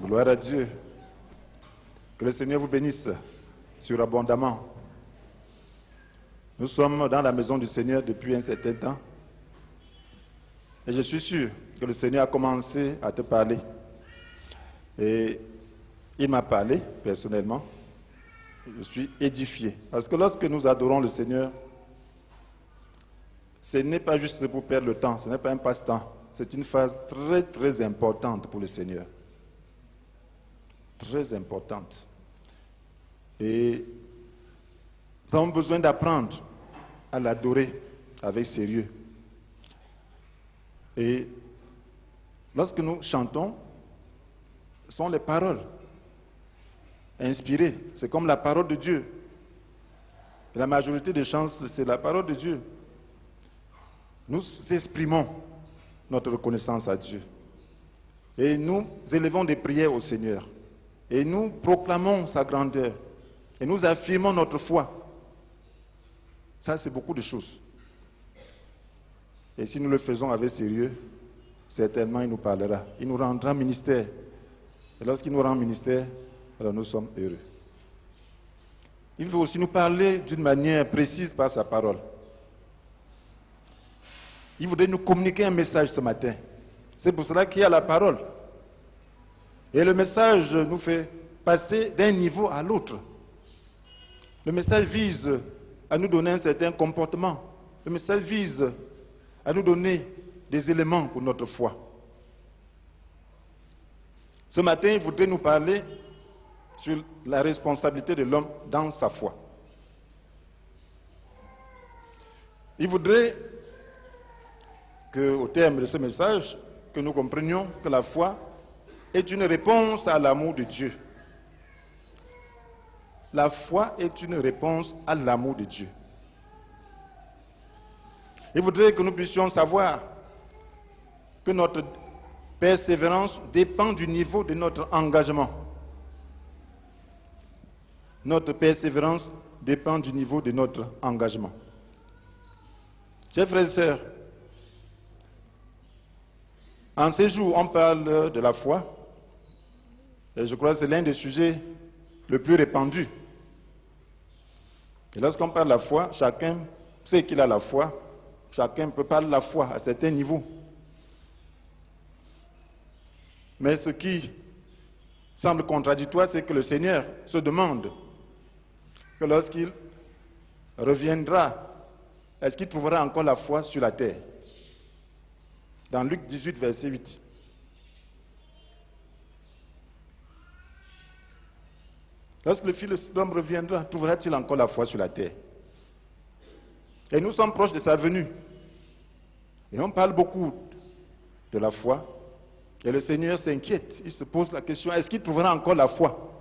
Gloire à Dieu. Que le Seigneur vous bénisse surabondamment. Nous sommes dans la maison du Seigneur depuis un certain temps. Et je suis sûr que le Seigneur a commencé à te parler. Et il m'a parlé personnellement. Je suis édifié. Parce que lorsque nous adorons le Seigneur, ce n'est pas juste pour perdre le temps, ce n'est pas un passe-temps. C'est une phase très, très importante pour le Seigneur. Très importante. Et nous avons besoin d'apprendre à l'adorer avec sérieux. Et lorsque nous chantons, ce sont les paroles inspirées. C'est comme la parole de Dieu. Et la majorité des chants, c'est la parole de Dieu. Nous exprimons notre reconnaissance à Dieu. Et nous élevons des prières au Seigneur. Et nous proclamons sa grandeur. Et nous affirmons notre foi. Ça, c'est beaucoup de choses. Et si nous le faisons avec sérieux, certainement il nous parlera. Il nous rendra ministère. Et lorsqu'il nous rend ministère, alors nous sommes heureux. Il veut aussi nous parler d'une manière précise par sa parole. Il voudrait nous communiquer un message ce matin. C'est pour cela qu'il y a la parole. Et le message nous fait passer d'un niveau à l'autre. Le message vise à nous donner un certain comportement. Le message vise à nous donner des éléments pour notre foi. Ce matin, il voudrait nous parler sur la responsabilité de l'homme dans sa foi. Il voudrait qu'au terme de ce message, que nous comprenions que la foi est une réponse à l'amour de Dieu. La foi est une réponse à l'amour de Dieu. Il voudrait que nous puissions savoir que notre persévérance dépend du niveau de notre engagement. Notre persévérance dépend du niveau de notre engagement. Chers frères et sœurs, en ces jours, on parle de la foi, et je crois que c'est l'un des sujets le plus répandus. Et lorsqu'on parle de la foi, chacun sait qu'il a la foi, chacun peut parler de la foi à certains niveaux. Mais ce qui semble contradictoire, c'est que le Seigneur se demande que lorsqu'il reviendra, est-ce qu'il trouvera encore la foi sur la terre? Dans Luc 18, verset 8. Lorsque le Fils de l'homme reviendra, trouvera-t-il encore la foi sur la terre? Et nous sommes proches de sa venue. Et on parle beaucoup de la foi. Et le Seigneur s'inquiète. Il se pose la question, est-ce qu'il trouvera encore la foi?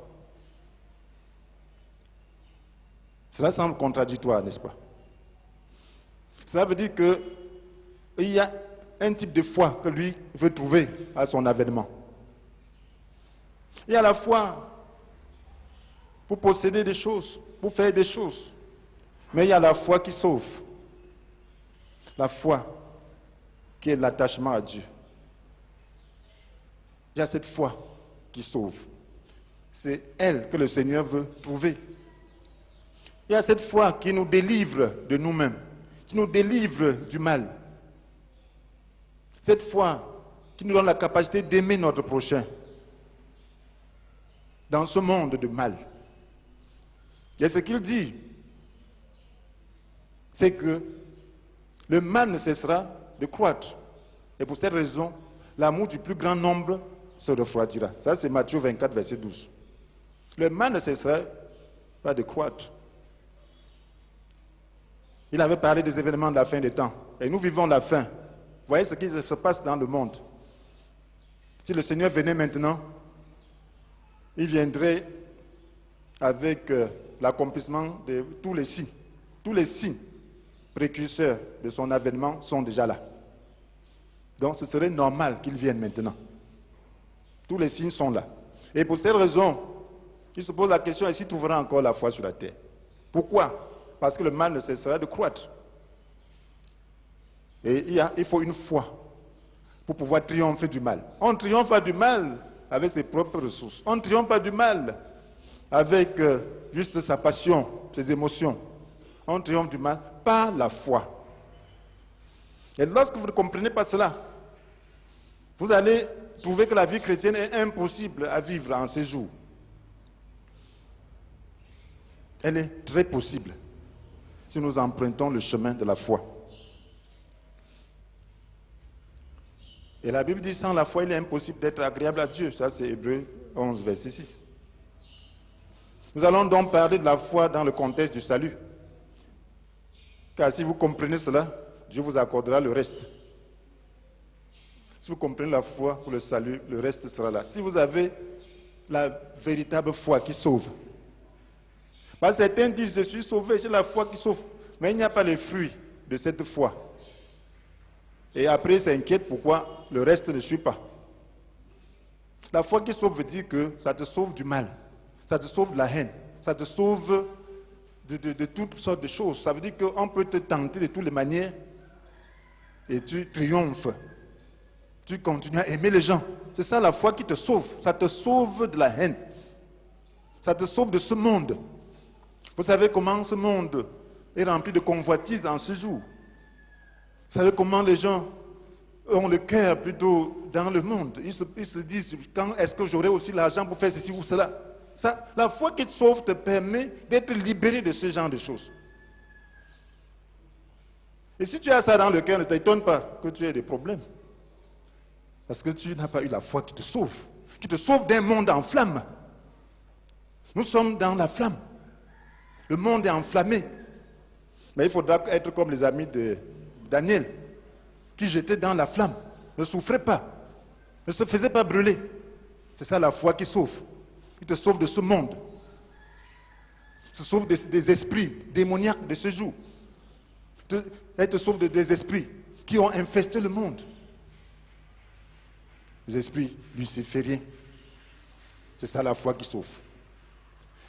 Cela semble contradictoire, n'est-ce pas? Cela veut dire qu'il y a un type de foi que lui veut trouver à son avènement. Il y a la foi pour posséder des choses, pour faire des choses. Mais il y a la foi qui sauve. La foi qui est l'attachement à Dieu. Il y a cette foi qui sauve. C'est elle que le Seigneur veut trouver. Il y a cette foi qui nous délivre de nous-mêmes, qui nous délivre du mal. Cette foi qui nous donne la capacité d'aimer notre prochain dans ce monde de mal. Et ce qu'il dit, c'est que le mal ne cessera de croître. Et pour cette raison, l'amour du plus grand nombre se refroidira. Ça, c'est Matthieu 24, verset 12. Le mal ne cessera pas de croître. Il avait parlé des événements de la fin des temps. Et nous vivons la fin. Vous voyez ce qui se passe dans le monde. Si le Seigneur venait maintenant, il viendrait avec l'accomplissement de tous les signes. Tous les signes précurseurs de son avènement sont déjà là. Donc ce serait normal qu'il vienne maintenant. Tous les signes sont là. Et pour cette raison, il se pose la question, est-ce qu'il trouvera encore la foi sur la terre? Pourquoi? Parce que le mal ne cessera de croître. Et il faut une foi pour pouvoir triompher du mal. On triomphe du mal avec ses propres ressources. On ne triomphe pas du mal avec juste sa passion, ses émotions. On triomphe du mal par la foi. Et lorsque vous ne comprenez pas cela, vous allez trouver que la vie chrétienne est impossible à vivre en ces jours. Elle est très possible si nous empruntons le chemin de la foi. Et la Bible dit, sans la foi, il est impossible d'être agréable à Dieu. Ça, c'est Hébreux 11, verset 6. Nous allons donc parler de la foi dans le contexte du salut. Car si vous comprenez cela, Dieu vous accordera le reste. Si vous comprenez la foi pour le salut, le reste sera là. Si vous avez la véritable foi qui sauve. Parce que certains disent, je suis sauvé, j'ai la foi qui sauve. Mais il n'y a pas les fruits de cette foi. Et après, ils s'inquiètent pourquoi le reste ne suit pas. La foi qui sauve veut dire que ça te sauve du mal. Ça te sauve de la haine. Ça te sauve de toutes sortes de choses. Ça veut dire qu'on peut te tenter de toutes les manières et tu triomphes. Tu continues à aimer les gens. C'est ça la foi qui te sauve. Ça te sauve de la haine. Ça te sauve de ce monde. Vous savez comment ce monde est rempli de convoitises en ce jour. Vous savez comment les gens ont le cœur plutôt dans le monde. Ils se disent, quand est-ce que j'aurai aussi l'argent pour faire ceci ou cela? Ça, la foi qui te sauve te permet d'être libéré de ce genre de choses. Et si tu as ça dans le cœur, ne t'étonne pas que tu aies des problèmes. Parce que tu n'as pas eu la foi qui te sauve d'un monde en flammes. Nous sommes dans la flamme. Le monde est enflammé. Mais il faudra être comme les amis de Daniel, qui jetaient dans la flamme, ne souffraient pas, ne se faisaient pas brûler. C'est ça la foi qui sauve. Il te sauve de ce monde. Il te sauve des esprits démoniaques de ce jour. Elle te sauve des esprits qui ont infesté le monde. Les esprits lucifériens. C'est ça la foi qui sauve.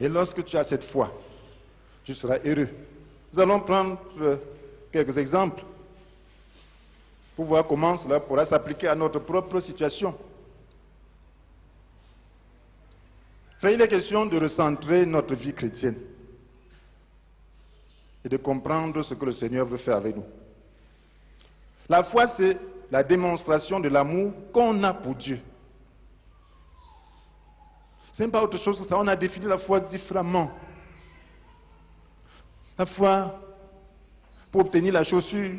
Et lorsque tu as cette foi, tu seras heureux. Nous allons prendre quelques exemples pour voir comment cela pourra s'appliquer à notre propre situation. Frère, il est question de recentrer notre vie chrétienne et de comprendre ce que le Seigneur veut faire avec nous. La foi, c'est la démonstration de l'amour qu'on a pour Dieu. Ce n'est pas autre chose que ça. On a défini la foi différemment. La foi pour obtenir la chaussure,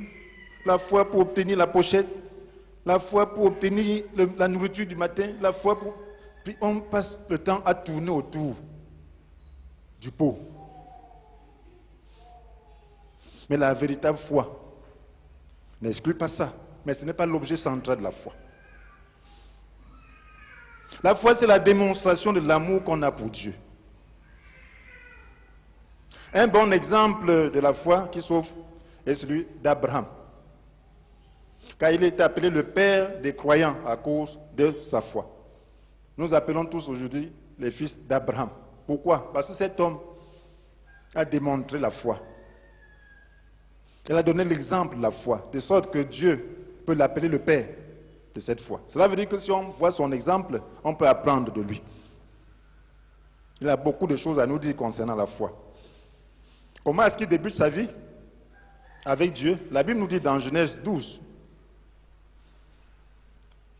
la foi pour obtenir la pochette, la foi pour obtenir la nourriture du matin, la foi pour... Puis on passe le temps à tourner autour du pot. Mais la véritable foi n'exclut pas ça. Mais ce n'est pas l'objet central de la foi. La foi, c'est la démonstration de l'amour qu'on a pour Dieu. Un bon exemple de la foi qui sauve est celui d'Abraham. Car il est appelé le père des croyants à cause de sa foi. Nous appelons tous aujourd'hui les fils d'Abraham. Pourquoi? Parce que cet homme a démontré la foi. Il a donné l'exemple de la foi, de sorte que Dieu peut l'appeler le père de cette foi. Cela veut dire que si on voit son exemple, on peut apprendre de lui. Il a beaucoup de choses à nous dire concernant la foi. Comment est-ce qu'il débute sa vie avec Dieu? La Bible nous dit dans Genèse 12.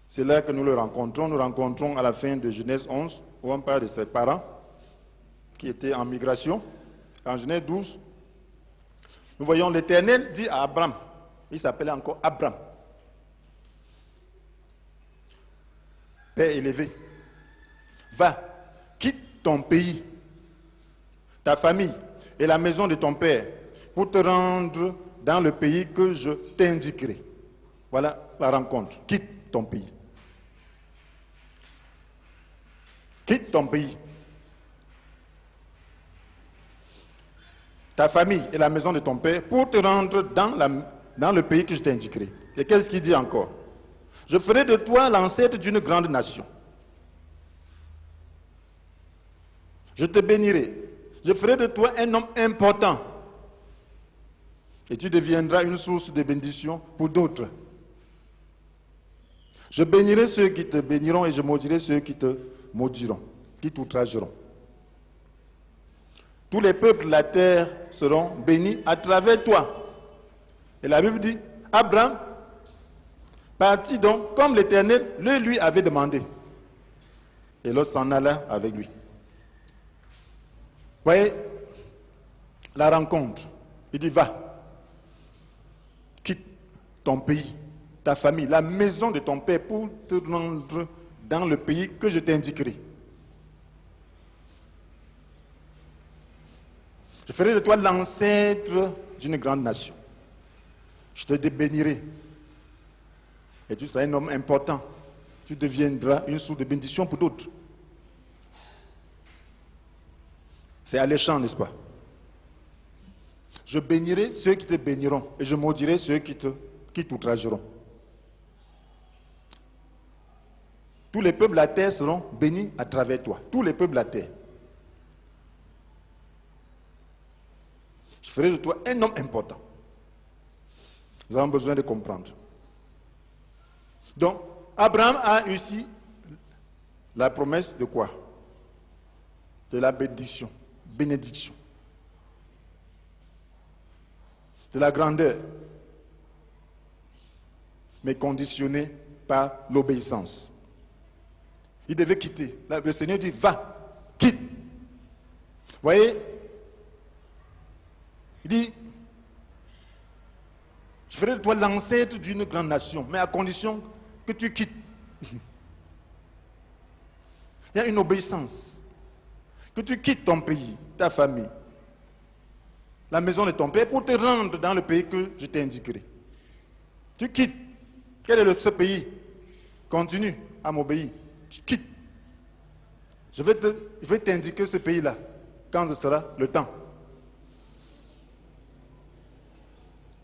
C'est là que nous le rencontrons. Nous rencontrons à la fin de Genèse 11, où on parle de ses parents qui étaient en migration. En Genèse 12, nous voyons l'Éternel dit à Abraham, il s'appelait encore Abraham, Père élevé, va, quitte ton pays, ta famille et la maison de ton père pour te rendre dans le pays que je t'indiquerai. Voilà la rencontre. Quitte ton pays. Quitte ton pays, ta famille et la maison de ton père pour te rendre dans le pays que je t'indiquerai. Et qu'est-ce qu'il dit encore? Je ferai de toi l'ancêtre d'une grande nation. Je te bénirai. Je ferai de toi un homme important. Et tu deviendras une source de bénédiction pour d'autres. Je bénirai ceux qui te béniront et je maudirai ceux qui te maudiront, qui t'outrageront. Tous les peuples de la terre seront bénis à travers toi. Et la Bible dit, Abraham partit donc comme l'Éternel le lui avait demandé. Et l'autre s'en alla avec lui. Voyez, la rencontre. Il dit, va, quitte ton pays, ta famille, la maison de ton père pour te rendre dans le pays que je t'indiquerai. Je ferai de toi l'ancêtre d'une grande nation. Je te bénirai. Et tu seras un homme important. Tu deviendras une source de bénédiction pour d'autres. C'est alléchant, n'est-ce pas? Je bénirai ceux qui te béniront et je maudirai ceux qui t'outrageront. Tous les peuples de la terre seront bénis à travers toi. Tous les peuples de la terre. Je ferai de toi un homme important. Nous avons besoin de comprendre. Donc, Abraham a ici la promesse de quoi? De la bénédiction. Bénédiction. De la grandeur. Mais conditionnée par l'obéissance. Il devait quitter. Là, le Seigneur dit, va, quitte. Vous voyez? Il dit, je ferai de toi l'ancêtre d'une grande nation, mais à condition que tu quittes. Il y a une obéissance. Que tu quittes ton pays, ta famille, la maison de ton père pour te rendre dans le pays que je t'indiquerai. Tu quittes. Quel est ce pays? Continue à m'obéir. Tu quittes. Je vais t'indiquer ce pays-là quand ce sera le temps.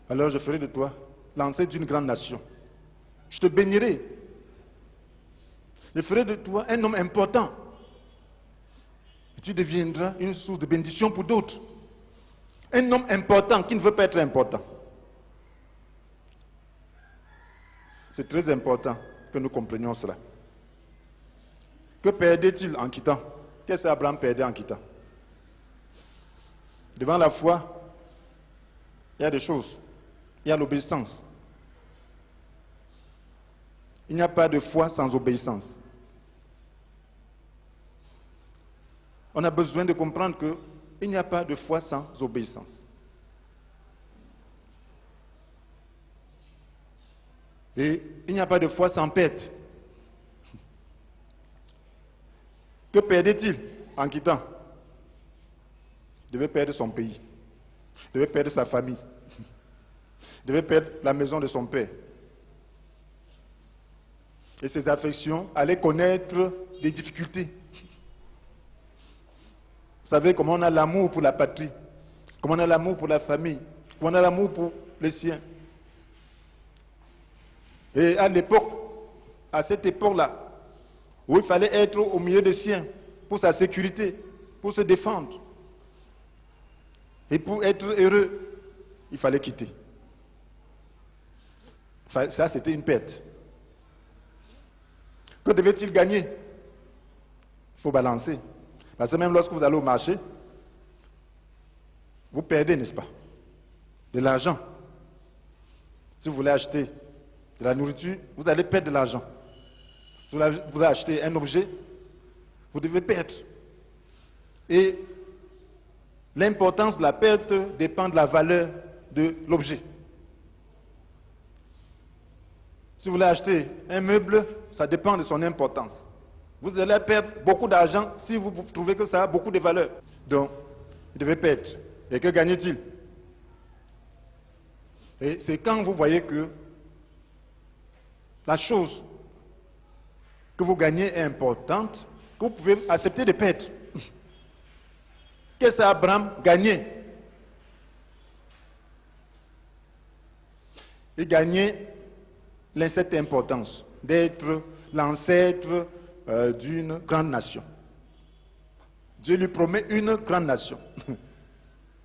Alors je ferai de toi l'ancêtre d'une grande nation. Je te bénirai. Je ferai de toi un homme important. Et tu deviendras une source de bénédiction pour d'autres. Un homme important qui ne veut pas être important. C'est très important que nous comprenions cela. Que perdait-il en quittant? Qu'est-ce qu'Abraham perdait en quittant? Devant la foi, il y a des choses. Il y a l'obéissance. Il n'y a pas de foi sans obéissance. On a besoin de comprendre qu'il n'y a pas de foi sans obéissance. Et il n'y a pas de foi sans perte. Que perdait-il en quittant? Il devait perdre son pays. Il devait perdre sa famille. Il devait perdre la maison de son père. Et ses affections allaient connaître des difficultés. Vous savez comment on a l'amour pour la patrie, comment on a l'amour pour la famille, comment on a l'amour pour les siens. Et à l'époque, à cette époque-là, où il fallait être au milieu des siens pour sa sécurité, pour se défendre. Et pour être heureux, il fallait quitter. Ça, c'était une perte. Que devait-il gagner? Il faut balancer. Parce que même lorsque vous allez au marché, vous perdez, n'est-ce pas? De l'argent. Si vous voulez acheter de la nourriture, vous allez perdre de l'argent. Si vous voulez acheter un objet, vous devez perdre. Et l'importance de la perte dépend de la valeur de l'objet. Si vous voulez acheter un meuble, ça dépend de son importance. Vous allez perdre beaucoup d'argent si vous trouvez que ça a beaucoup de valeur. Donc, il devait perdre. Et que gagnait-il? Et c'est quand vous voyez que la chose que vous gagnez est importante que vous pouvez accepter de perdre. Qu'est-ce qu'Abraham gagnait? Il gagnait cette importance d'être l'ancêtre d'une grande nation. Dieu lui promet une grande nation.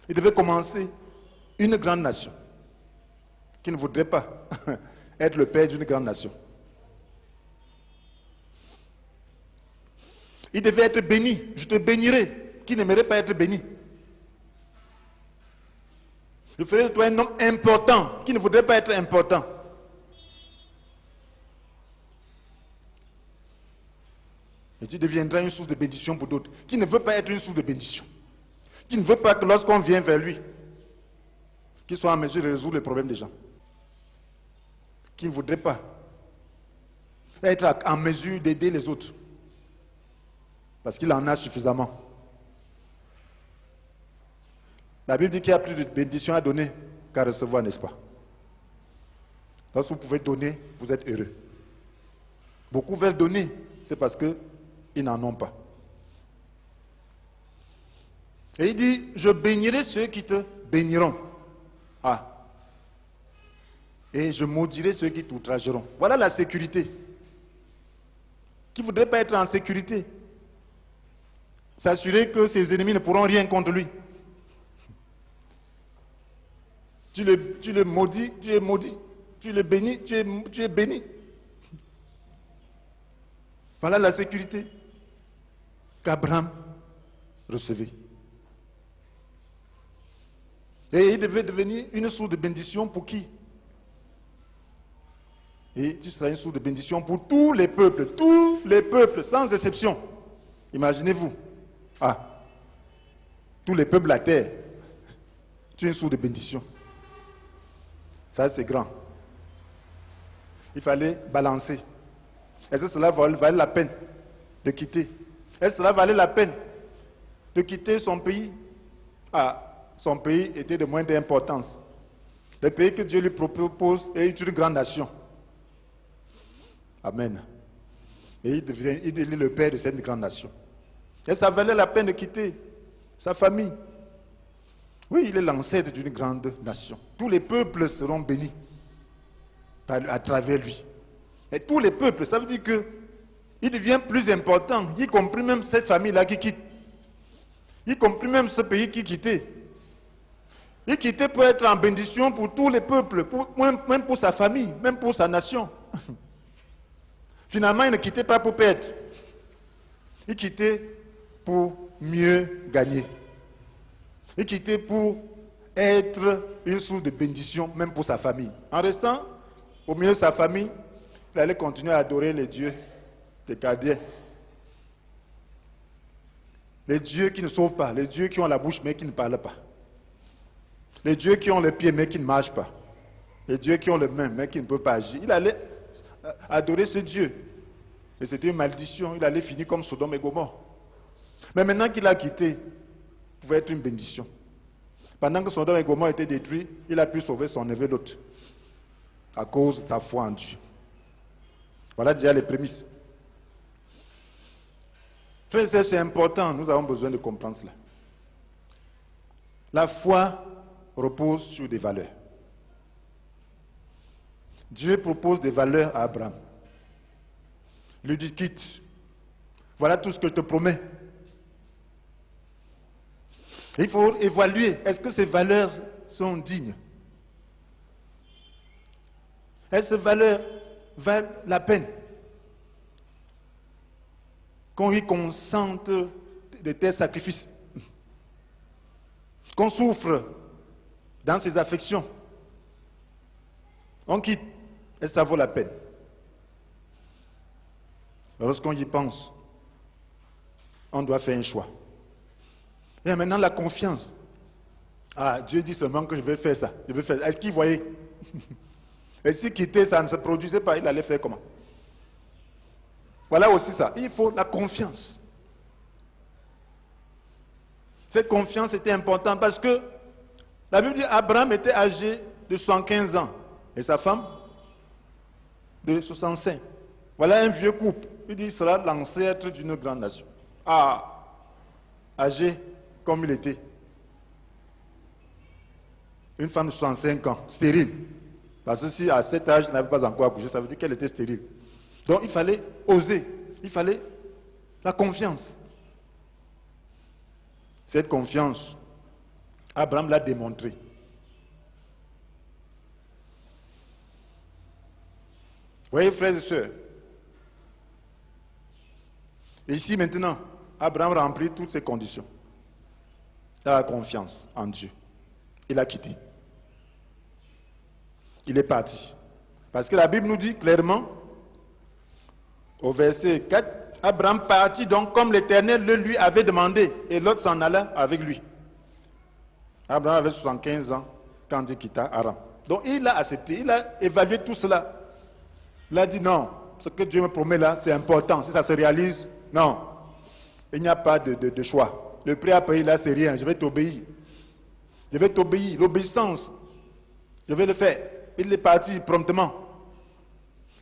Il devait commencer une grande nation qui ne voudrait pas être le père d'une grande nation. Il devait être béni. Je te bénirai. Qui n'aimerait pas être béni? Je ferai de toi un homme important. Qui ne voudrait pas être important? Et tu deviendras une source de bénédiction pour d'autres. Qui ne veut pas être une source de bénédiction? Qui ne veut pas que lorsqu'on vient vers lui, qu'il soit en mesure de résoudre les problèmes des gens? Qui ne voudrait pas être en mesure d'aider les autres? Parce qu'il en a suffisamment. La Bible dit qu'il y a plus de bénédictions à donner qu'à recevoir, n'est-ce pas? Lorsque vous pouvez donner, vous êtes heureux. Beaucoup veulent donner, c'est parce qu'ils n'en ont pas. Et il dit, je bénirai ceux qui te béniront. Ah. Et je maudirai ceux qui t'outrageront. Voilà la sécurité. Qui ne voudrait pas être en sécurité? S'assurer que ses ennemis ne pourront rien contre lui. Tu le maudis, tu es maudit. Tu le bénis, tu es béni. Voilà la sécurité qu'Abraham recevait. Et il devait devenir une source de bénédiction pour qui? Et tu seras une source de bénédiction pour tous les peuples, sans exception. Imaginez-vous. Ah, tous les peuples de la terre. Tu es une source de bénédiction. Ça, c'est grand. Il fallait balancer. Est-ce que cela valait la peine de quitter? Est-ce que cela valait la peine de quitter son pays? Ah, son pays était de moindre importance. Le pays que Dieu lui propose est une grande nation. Amen. Et il devient le père de cette grande nation. Et ça valait la peine de quitter sa famille. Oui, il est l'ancêtre d'une grande nation. Tous les peuples seront bénis à travers lui. Et tous les peuples, ça veut dire qu'il devient plus important, y compris même cette famille-là qui quitte. Y compris même ce pays qui quittait. Il quittait pour être en bénédiction pour tous les peuples, même pour sa famille, même pour sa nation. Finalement, il ne quittait pas pour perdre. Il quittait pour mieux gagner. Il quittait pour être une source de bénédiction, même pour sa famille. En restant au milieu de sa famille, il allait continuer à adorer les dieux des Chaldiens. Les dieux qui ne sauvent pas, les dieux qui ont la bouche mais qui ne parlent pas. Les dieux qui ont les pieds mais qui ne marchent pas. Les dieux qui ont les mains mais qui ne peuvent pas agir. Il allait adorer ce Dieu. Et c'était une malédiction. Il allait finir comme Sodome et Gomorrhe. Mais maintenant qu'il a quitté, il pouvait être une bénédiction. Pendant que Sodome et Gomorrhe étaient détruits, il a pu sauver son neveu Lot. À cause de sa foi en Dieu. Voilà déjà les prémices. Frères et sœurs, c'est important. Nous avons besoin de comprendre cela. La foi repose sur des valeurs. Dieu propose des valeurs à Abraham. Il lui dit, quitte. Voilà tout ce que je te promets. Et il faut évaluer, est-ce que ces valeurs sont dignes? Est-ce que ces valeurs valent la peine qu'on y consente de tels sacrifices? Qu'on souffre dans ses affections? On quitte. Est-ce que ça vaut la peine? Lorsqu'on y pense, on doit faire un choix. Et maintenant, la confiance. Ah, Dieu dit seulement que je vais faire ça. Je vais faire ça. Est-ce qu'il voyait? Et si quitter, ça ne se produisait pas, il allait faire comment? Voilà aussi ça. Il faut la confiance. Cette confiance était importante parce que la Bible dit qu'Abraham était âgé de 75 ans et sa femme de 65. Voilà un vieux couple. Il dit qu'il sera l'ancêtre d'une grande nation. Ah, âgé comme il était. Une femme de 65 ans, stérile. Parce que si à cet âge, elle n'avait pas encore accouché, ça veut dire qu'elle était stérile. Donc il fallait oser. Il fallait la confiance. Cette confiance, Abraham l'a démontré. Vous voyez, frères et sœurs, Et ici maintenant, Abraham remplit toutes ces conditions. Il a la confiance en Dieu. Il a quitté. Il est parti. Parce que la Bible nous dit clairement, au verset 4, Abraham partit donc comme l'Éternel le lui avait demandé, et l'autre s'en alla avec lui. Abraham avait 75 ans quand il quitta Haran. Donc il a accepté, il a évalué tout cela. Il a dit non, ce que Dieu me promet là, c'est important. Si ça se réalise, non. Il n'y a pas de choix. Le prix à payer là, c'est rien. Je vais t'obéir. Je vais t'obéir. L'obéissance, je vais le faire. Il est parti promptement.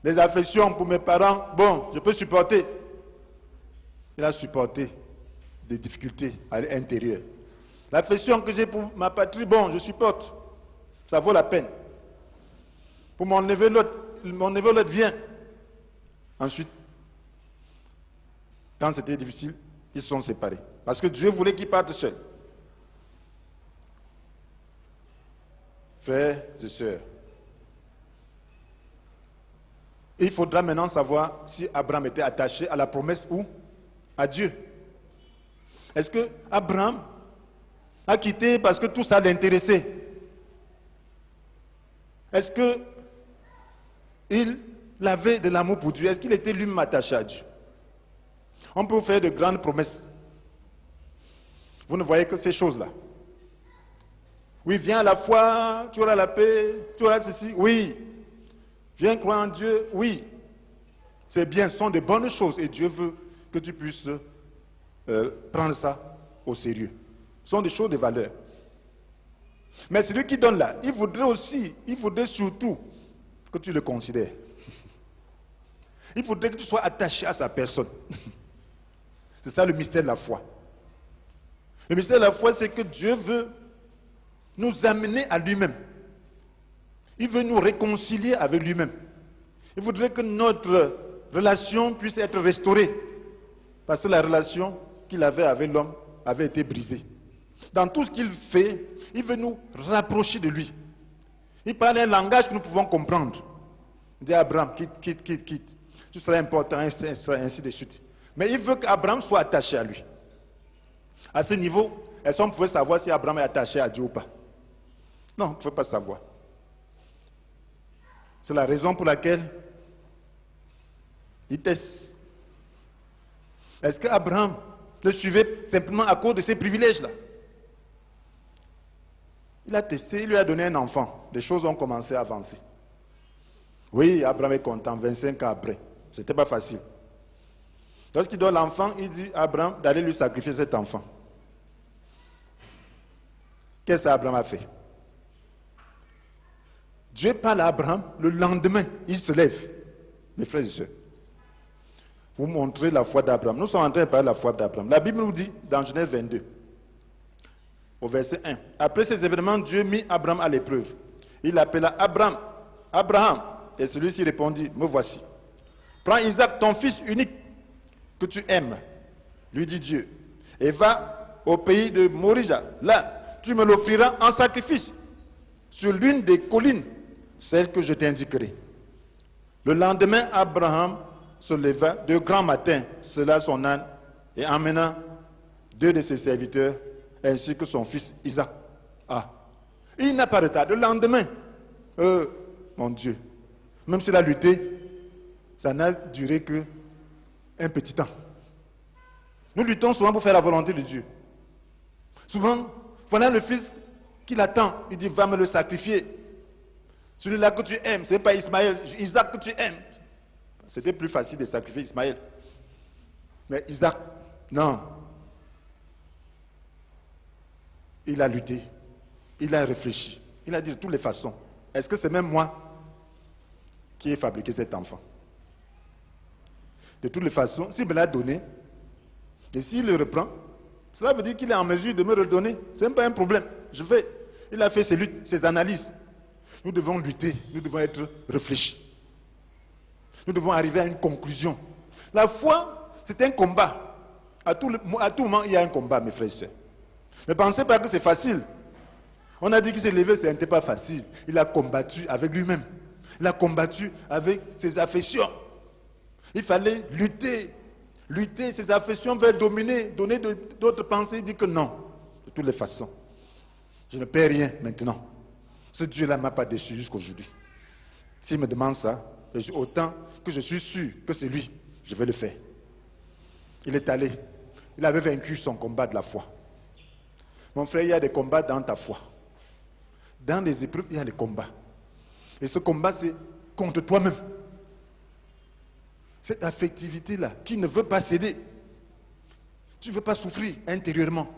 Les affections pour mes parents, bon, je peux supporter. Il a supporté des difficultés à l'intérieur. L'affection que j'ai pour ma patrie, bon, je supporte. Ça vaut la peine. Pour mon neveu, l'autre vient. Ensuite, quand c'était difficile, ils se sont séparés. Parce que Dieu voulait qu'ils partent seuls. Frères et sœurs, il faudra maintenant savoir si Abraham était attaché à la promesse ou à Dieu. Est-ce que Abraham a quitté parce que tout ça l'intéressait? Est-ce qu'il avait de l'amour pour Dieu? Est-ce qu'il était lui-même attaché à Dieu? On peut vous faire de grandes promesses. Vous ne voyez que ces choses-là. Oui, viens à la foi, tu auras la paix, tu auras ceci. Oui. Viens croire en Dieu. Oui. C'est bien, ce sont de bonnes choses et Dieu veut que tu puisses prendre ça au sérieux. Ce sont des choses de valeur. Mais celui qui donne là, il voudrait surtout que tu le considères. Il faudrait que tu sois attaché à sa personne. C'est ça le mystère de la foi. Le mystère de la foi, c'est que Dieu veut nous amener à lui-même. Il veut nous réconcilier avec lui-même. Il voudrait que notre relation puisse être restaurée. Parce que la relation qu'il avait avec l'homme avait été brisée. Dans tout ce qu'il fait, il veut nous rapprocher de lui. Il parle un langage que nous pouvons comprendre. Il dit à Abraham, quitte. Tu seras important, ainsi de suite. Mais il veut qu'Abraham soit attaché à lui. À ce niveau, est-ce qu'on pouvait savoir si Abraham est attaché à Dieu ou pas? Non, on ne pouvait pas savoir. C'est la raison pour laquelle il teste. Est-ce qu'Abraham le suivait simplement à cause de ses privilèges-là? Il a testé, il lui a donné un enfant. Les choses ont commencé à avancer. Oui, Abraham est content, 25 ans après. Ce n'était pas facile. Lorsqu'il donne l'enfant, il dit à Abraham d'aller lui sacrifier cet enfant. Qu'est-ce qu'Abraham a fait? Dieu parle à Abraham, le lendemain, il se lève. Mes frères et sœurs, vous montrez la foi d'Abraham. Nous sommes en train de parler de la foi d'Abraham. La Bible nous dit, dans Genèse 22, au verset 1, après ces événements, Dieu mit Abraham à l'épreuve. Il appela Abraham, Abraham, et celui-ci répondit, me voici. Prends Isaac, ton fils unique, que tu aimes, lui dit Dieu, et va au pays de Morija. Là, tu me l'offriras en sacrifice sur l'une des collines, celle que je t'indiquerai. Le lendemain, Abraham se leva de grand matin, sella son âne, et emmena 2 de ses serviteurs, ainsi que son fils Isaac. Ah, il n'a pas de retard. Le lendemain, mon Dieu, même s'il a lutté, ça n'a duré que un petit temps. Nous luttons souvent pour faire la volonté de Dieu. Souvent, voilà le fils qui l'attend. Il dit, va me le sacrifier. Celui-là que tu aimes, ce n'est pas Ismaël, Isaac que tu aimes. C'était plus facile de sacrifier Ismaël. Mais Isaac, non. Il a lutté. Il a réfléchi. Il a dit de toutes les façons, est-ce que c'est même moi qui ai fabriqué cet enfant? De toutes les façons, s'il me l'a donné, et s'il le reprend, cela veut dire qu'il est en mesure de me redonner. Ce n'est pas un problème. Je vais. Il a fait ses luttes, ses analyses. Nous devons lutter, nous devons être réfléchis. Nous devons arriver à une conclusion. La foi, c'est un combat. À tout moment, il y a un combat, mes frères et sœurs. Ne pensez pas que c'est facile. On a dit qu'il s'est levé, ce n'était pas facile. Il a combattu avec lui-même. Il a combattu avec ses affections. Il fallait lutter. lutter, ses affections veulent dominer, donner d'autres pensées, il dit que non, de toutes les façons. Je ne paie rien maintenant. Ce Dieu-là ne m'a pas déçu jusqu'aujourd'hui. S'il me demande ça, autant que je suis sûr que c'est lui, je vais le faire. Il est allé. Il avait vaincu son combat de la foi. Mon frère, il y a des combats dans ta foi. Dans les épreuves, il y a des combats. Et ce combat, c'est contre toi-même. Cette affectivité-là, qui ne veut pas céder. Tu ne veux pas souffrir intérieurement.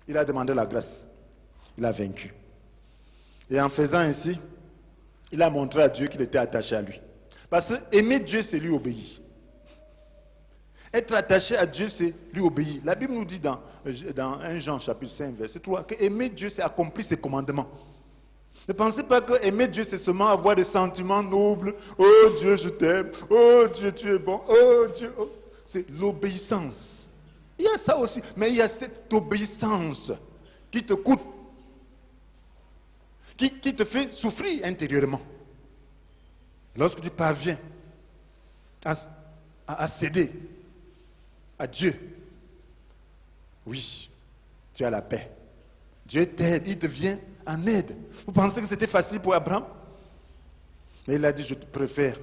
Il a demandé la grâce. Il a vaincu. Et en faisant ainsi, il a montré à Dieu qu'il était attaché à lui. Parce que aimer Dieu, c'est lui obéir. Être attaché à Dieu, c'est lui obéir. La Bible nous dit dans 1 Jean chapitre 5, verset 3, que aimer Dieu, c'est accomplir ses commandements. Ne pensez pas que aimer Dieu, c'est seulement avoir des sentiments nobles. Oh Dieu, je t'aime. Oh Dieu, tu es bon. Oh Dieu. Oh. C'est l'obéissance. Il y a ça aussi. Mais il y a cette obéissance qui te coûte. Qui te fait souffrir intérieurement. Lorsque tu parviens à céder à Dieu, oui, tu as la paix. Dieu t'aide, il te vient en aide. Vous pensez que c'était facile pour Abraham? Mais il a dit, je préfère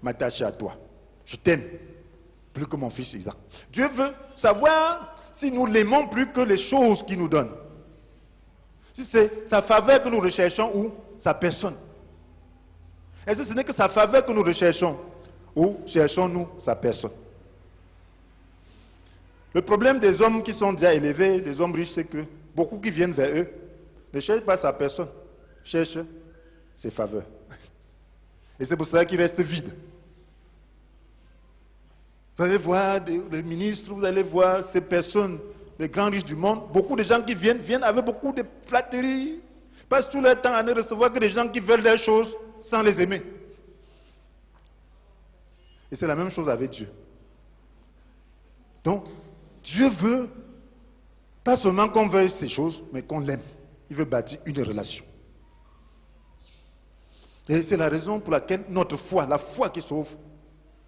m'attacher à toi. Je t'aime plus que mon fils Isaac. Dieu veut savoir si nous l'aimons plus que les choses qu'il nous donne. Si c'est sa faveur que nous recherchons ou sa personne. Est-ce que ce n'est que sa faveur que nous recherchons ou cherchons-nous sa personne? Le problème des hommes qui sont déjà élevés, des hommes riches, c'est que beaucoup qui viennent vers eux ne cherchent pas sa personne, cherchent ses faveurs. Et c'est pour cela qu'ils restent vides. Vous allez voir les ministres, vous allez voir ces personnes, les grands riches du monde, beaucoup de gens qui viennent avec beaucoup de flatteries, passent tout leur temps à ne recevoir que des gens qui veulent leurs choses sans les aimer. Et c'est la même chose avec Dieu. Donc, Dieu veut pas seulement qu'on veuille ces choses, mais qu'on l'aime. Il veut bâtir une relation. Et c'est la raison pour laquelle notre foi, la foi qui sauve,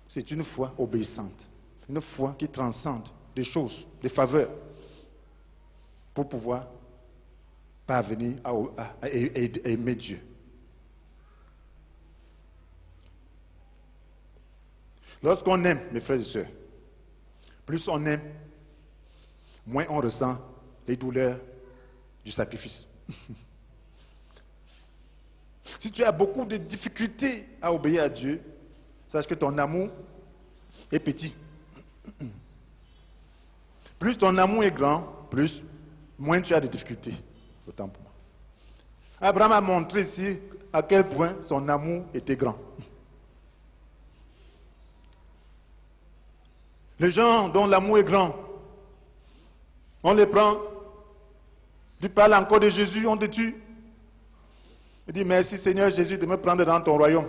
c'est une foi obéissante. Une foi qui transcende des choses, des faveurs, pour pouvoir parvenir à aimer Dieu. Lorsqu'on aime, mes frères et sœurs, plus on aime, moins on ressent les douleurs du sacrifice. Si tu as beaucoup de difficultés à obéir à Dieu, sache que ton amour est petit. Plus ton amour est grand, moins tu as de difficultés. Autant pour moi. Abraham a montré ici à quel point son amour était grand. Les gens dont l'amour est grand, on les prend, tu parles encore de Jésus, on te tue. Il dit, merci Seigneur Jésus de me prendre dans ton royaume.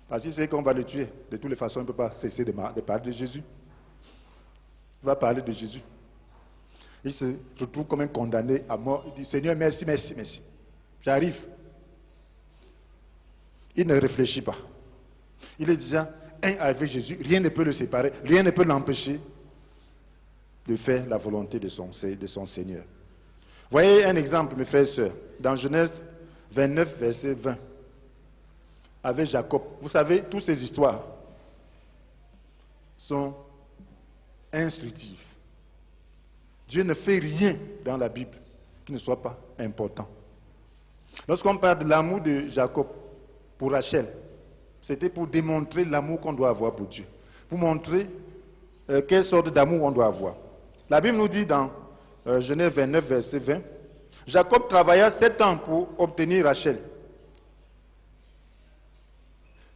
Parce qu'il sait qu'on va le tuer. De toutes les façons, il ne peut pas cesser de parler de Jésus. Il va parler de Jésus. Il se retrouve comme un condamné à mort. Il dit, Seigneur, merci, merci, merci. J'arrive. Il ne réfléchit pas. Il est déjà un avec Jésus. Rien ne peut le séparer. Rien ne peut l'empêcher de faire la volonté de son Seigneur. Voyez un exemple, mes frères et sœurs. Dans Genèse 29, verset 20. Avec Jacob. Vous savez, toutes ces histoires sont instructives. Dieu ne fait rien dans la Bible qui ne soit pas important. Lorsqu'on parle de l'amour de Jacob pour Rachel, c'était pour démontrer l'amour qu'on doit avoir pour Dieu. Pour montrer quelle sorte d'amour on doit avoir. La Bible nous dit dans Genèse 29, verset 20, Jacob travailla 7 ans pour obtenir Rachel.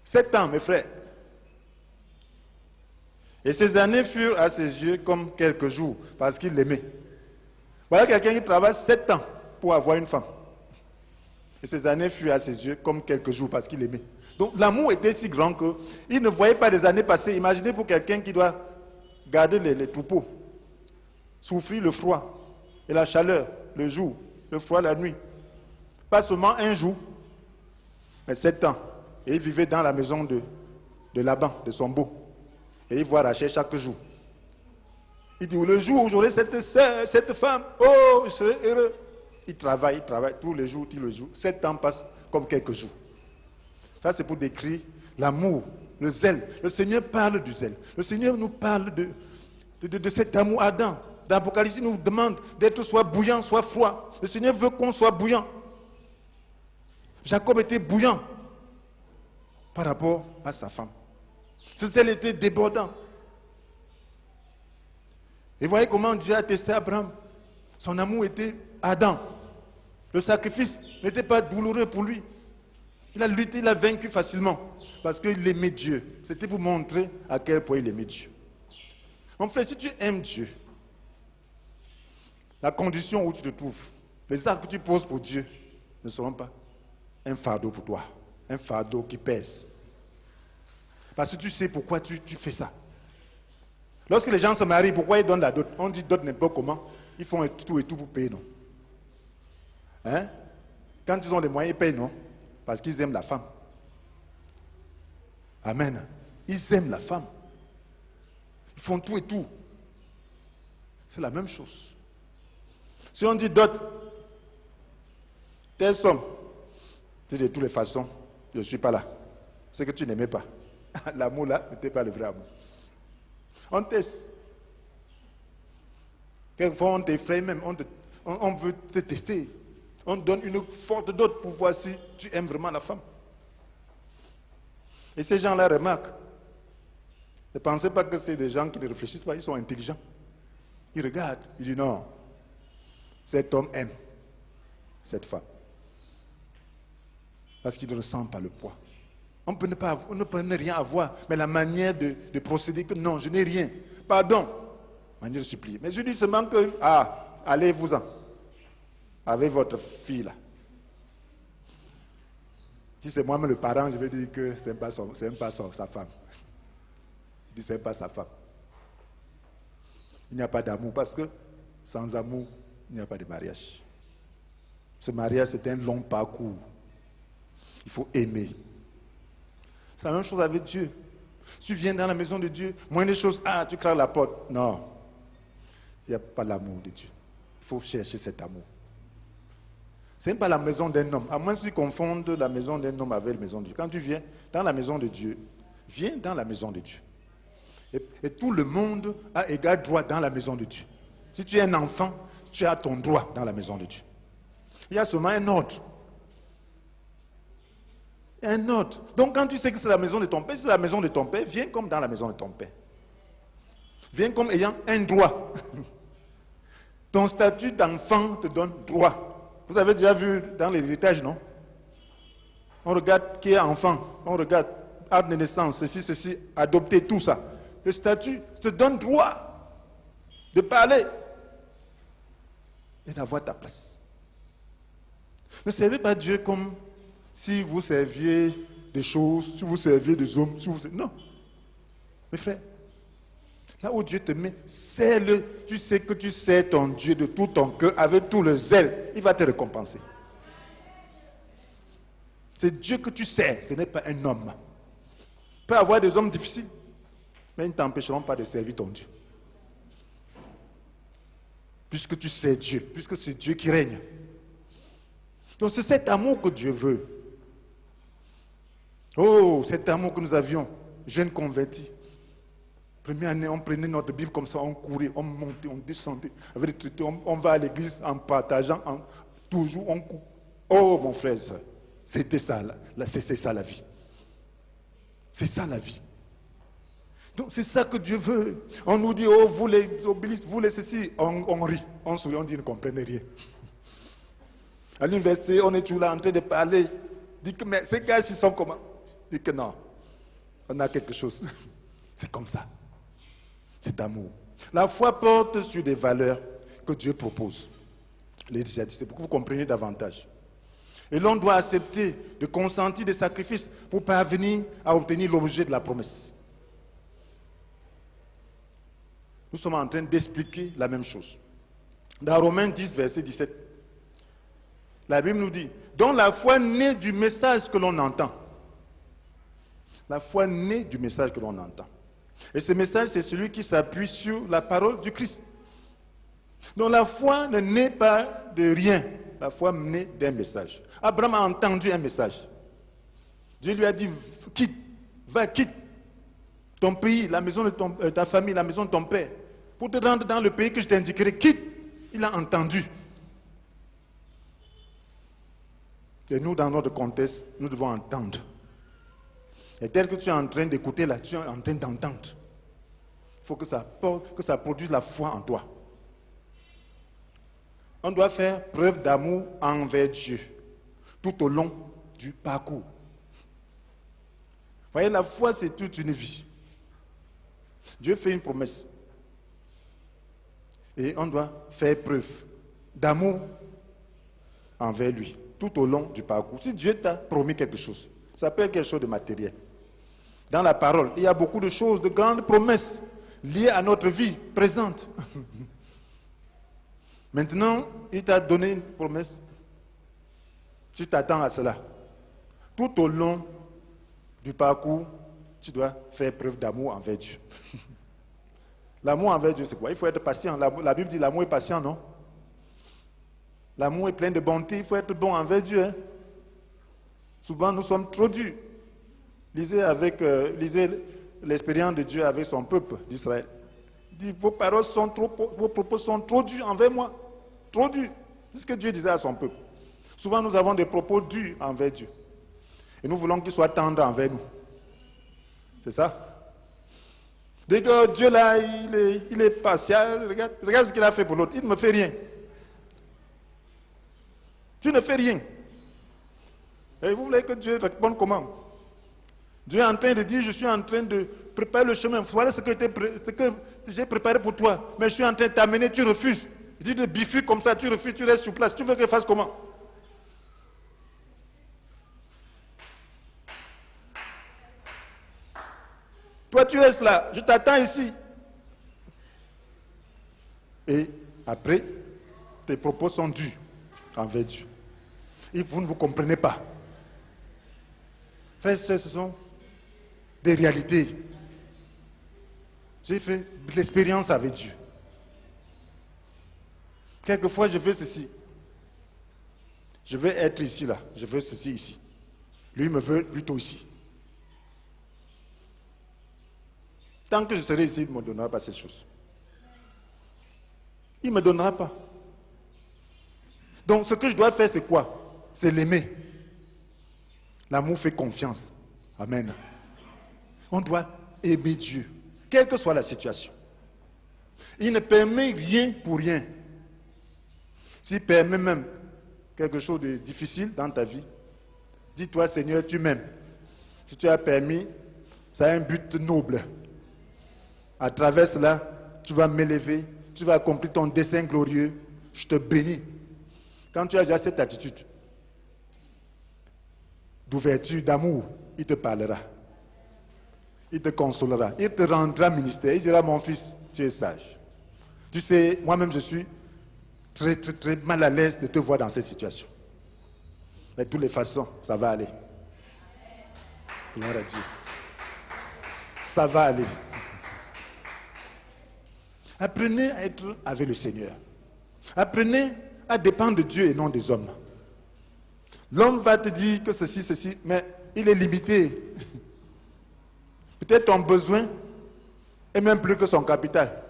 7 ans, mes frères. Et ces années furent à ses yeux comme quelques jours, parce qu'il l'aimait. Voilà quelqu'un qui travaille 7 ans pour avoir une femme. Et ces années furent à ses yeux comme quelques jours, parce qu'il l'aimait. Donc l'amour était si grand qu'il ne voyait pas les années passer. Imaginez-vous quelqu'un qui doit garder les troupeaux, souffrir le froid et la chaleur, le jour, le froid la nuit. Pas seulement un jour, mais 7 ans. Et il vivait dans la maison de Laban, de son beau. Et il voit Rachel chaque jour. Il dit, le jour où j'aurai cette femme, oh, je serai heureux. Il travaille tous les jours. 7 ans passent comme quelques jours. Ça, c'est pour décrire l'amour, le zèle. Le Seigneur parle du zèle. Le Seigneur nous parle de cet amour ardent. Dans l'Apocalypse, il nous demande d'être soit bouillant, soit froid. Le Seigneur veut qu'on soit bouillant. Jacob était bouillant par rapport à sa femme. Ce zèle était débordant. Et voyez comment Dieu a testé Abraham. Son amour était ardent. Le sacrifice n'était pas douloureux pour lui. Il a lutté, il a vaincu facilement. Parce qu'il aimait Dieu. C'était pour montrer à quel point il aimait Dieu. Mon frère, si tu aimes Dieu, la condition où tu te trouves, les actes que tu poses pour Dieu ne seront pas un fardeau pour toi. Un fardeau qui pèse. Parce que tu sais pourquoi tu fais ça. Lorsque les gens se marient, pourquoi ils donnent la dot? On dit dot n'importe comment. Ils font tout et tout pour payer, non? Hein? Quand ils ont les moyens, ils payent, non? Parce qu'ils aiment la femme. Amen. Ils aiment la femme. Ils font tout et tout. C'est la même chose. Si on dit dot, telle somme, tu dis de toutes les façons, je ne suis pas là. C'est que tu n'aimais pas. L'amour là n'était pas le vrai amour. On teste. Quelquefois on t'effraie même, on veut te tester. On donne une forte dot pour voir si tu aimes vraiment la femme. Et ces gens-là remarquent. Ne pensez pas que c'est des gens qui ne réfléchissent pas, ils sont intelligents. Ils regardent, ils disent non, cet homme aime cette femme. Parce qu'il ne ressent pas le poids. On ne peut ne rien avoir, mais la manière de procéder, que non, je n'ai rien. Pardon, manière de supplier. Mais je dis seulement que, allez-vous-en, avec votre fille là. Si c'est moi-même le parent, je vais dire que ce n'est pas sa femme. Je dis, ce n'est pas sa femme. Il n'y a pas d'amour, parce que sans amour, il n'y a pas de mariage. Ce mariage, c'est un long parcours. Il faut aimer. C'est la même chose avec Dieu. Tu viens dans la maison de Dieu, moins de choses, tu craques la porte. Non, il n'y a pas l'amour de Dieu. Il faut chercher cet amour. Ce n'est pas la maison d'un homme. À moins que tu confondes la maison d'un homme avec la maison de Dieu. Quand tu viens dans la maison de Dieu, viens dans la maison de Dieu. Et tout le monde a égal droit dans la maison de Dieu. Si tu es un enfant, tu as ton droit dans la maison de Dieu. Il y a seulement un ordre. Un ordre. Donc quand tu sais que c'est la maison de ton père, si c'est la maison de ton père, viens comme dans la maison de ton père. Viens comme ayant un droit. Ton statut d'enfant te donne droit. Vous avez déjà vu dans les étages, non? On regarde qui est enfant, on regarde acte de naissance, ceci, adopter, tout ça. Le statut te donne droit de parler et d'avoir ta place. Ne servez pas Dieu comme si vous serviez des choses, si vous serviez des hommes, non. Mes frères, là où Dieu te met, sers-le. Tu sais que tu sers ton Dieu de tout ton cœur, avec tout le zèle. Il va te récompenser. C'est Dieu que tu sers, ce n'est pas un homme. Tu peux avoir des hommes difficiles, mais ils ne t'empêcheront pas de servir ton Dieu. Puisque tu sais Dieu, puisque c'est Dieu qui règne. Donc c'est cet amour que Dieu veut. Oh, cet amour que nous avions, jeunes convertis. Première année, on prenait notre Bible comme ça, on courait, on montait, on descendait. On va à l'église en partageant, toujours on court. Oh mon frère, c'était ça, c'est ça la vie. C'est ça la vie. Donc c'est ça que Dieu veut. On nous dit, oh vous les obélisques, vous les ceci, on rit, on sourit, on dit, ne comprenez rien. À l'université, on est toujours là en train de parler. Dit que, mais ces gars-ci sont comment? Dit que non, on a quelque chose. C'est comme ça. C'est amour. La foi porte sur des valeurs que Dieu propose. Je l'ai déjà dit, c'est pour que vous compreniez davantage. Et l'on doit accepter de consentir des sacrifices pour parvenir à obtenir l'objet de la promesse. Nous sommes en train d'expliquer la même chose. Dans Romains 10, verset 17, la Bible nous dit, dont la foi naît du message que l'on entend. La foi naît du message que l'on entend. Et ce message, c'est celui qui s'appuie sur la parole du Christ. Donc la foi ne naît pas de rien. La foi naît d'un message. Abraham a entendu un message. Dieu lui a dit, quitte, va, quitte ton pays, la maison de ta famille, la maison de ton père, pour te rendre dans le pays que je t'indiquerai. Quitte. Il a entendu. Et nous, dans notre contexte, nous devons entendre. Et tel que tu es en train d'écouter là, tu es en train d'entendre. Il faut que ça produise la foi en toi. On doit faire preuve d'amour envers Dieu tout au long du parcours. Vous voyez, la foi, c'est toute une vie. Dieu fait une promesse. Et on doit faire preuve d'amour envers lui tout au long du parcours. Si Dieu t'a promis quelque chose, ça peut être quelque chose de matériel. Dans la parole, il y a beaucoup de choses, de grandes promesses liées à notre vie présente. Maintenant, il t'a donné une promesse. Tu t'attends à cela. Tout au long du parcours, tu dois faire preuve d'amour envers Dieu. L'amour envers Dieu, c'est quoi? Il faut être patient. La Bible dit l'amour est patient, non? L'amour est plein de bonté. Il faut être bon envers Dieu. Hein? Souvent, nous sommes trop durs. Lisez l'expérience de Dieu avec son peuple d'Israël. Il dit, vos propos sont trop durs envers moi. Trop durs. C'est ce que Dieu disait à son peuple. Souvent, nous avons des propos durs envers Dieu. Et nous voulons qu'il soit tendre envers nous. C'est ça? Dès que Dieu là, il est partial, regarde ce qu'il a fait pour l'autre. Il ne me fait rien. Tu ne fais rien. Et vous voulez que Dieu réponde comment? Dieu est en train de dire, je suis en train de préparer le chemin. Voilà ce que j'ai préparé pour toi. Mais je suis en train de t'amener, tu refuses. Il dit de bifurque comme ça, tu refuses, tu restes sur place. Tu veux que je fasse comment? Toi, tu restes là, je t'attends ici. Et après, tes propos sont durs envers Dieu. Et vous ne vous comprenez pas. Frères et sœurs, ce sont des réalités. J'ai fait de l'expérience avec Dieu. Quelquefois, je veux ceci. Je veux être ici, là. Je veux ceci, ici. Lui me veut plutôt ici. Tant que je serai ici, il ne me donnera pas cette chose. Il ne me donnera pas. Donc, ce que je dois faire, c'est quoi? C'est l'aimer. L'amour fait confiance. Amen. On doit aimer Dieu, quelle que soit la situation. Il ne permet rien pour rien. S'il permet même quelque chose de difficile dans ta vie, dis-toi, Seigneur, tu m'aimes. Si tu as permis, ça a un but noble. À travers cela, tu vas m'élever, tu vas accomplir ton dessein glorieux. Je te bénis. Quand tu as déjà cette attitude d'ouverture, d'amour, il te parlera. Il te consolera. Il te rendra ministère. Il dira, mon fils, tu es sage. Tu sais, moi-même, je suis très, très, très mal à l'aise de te voir dans cette situation. Mais de toutes les façons, ça va aller. Gloire à Dieu. Ça va aller. Apprenez à être avec le Seigneur. Apprenez à dépendre de Dieu et non des hommes. L'homme va te dire que ceci, mais il est limité. Peut-être ton besoin est même plus que son capital.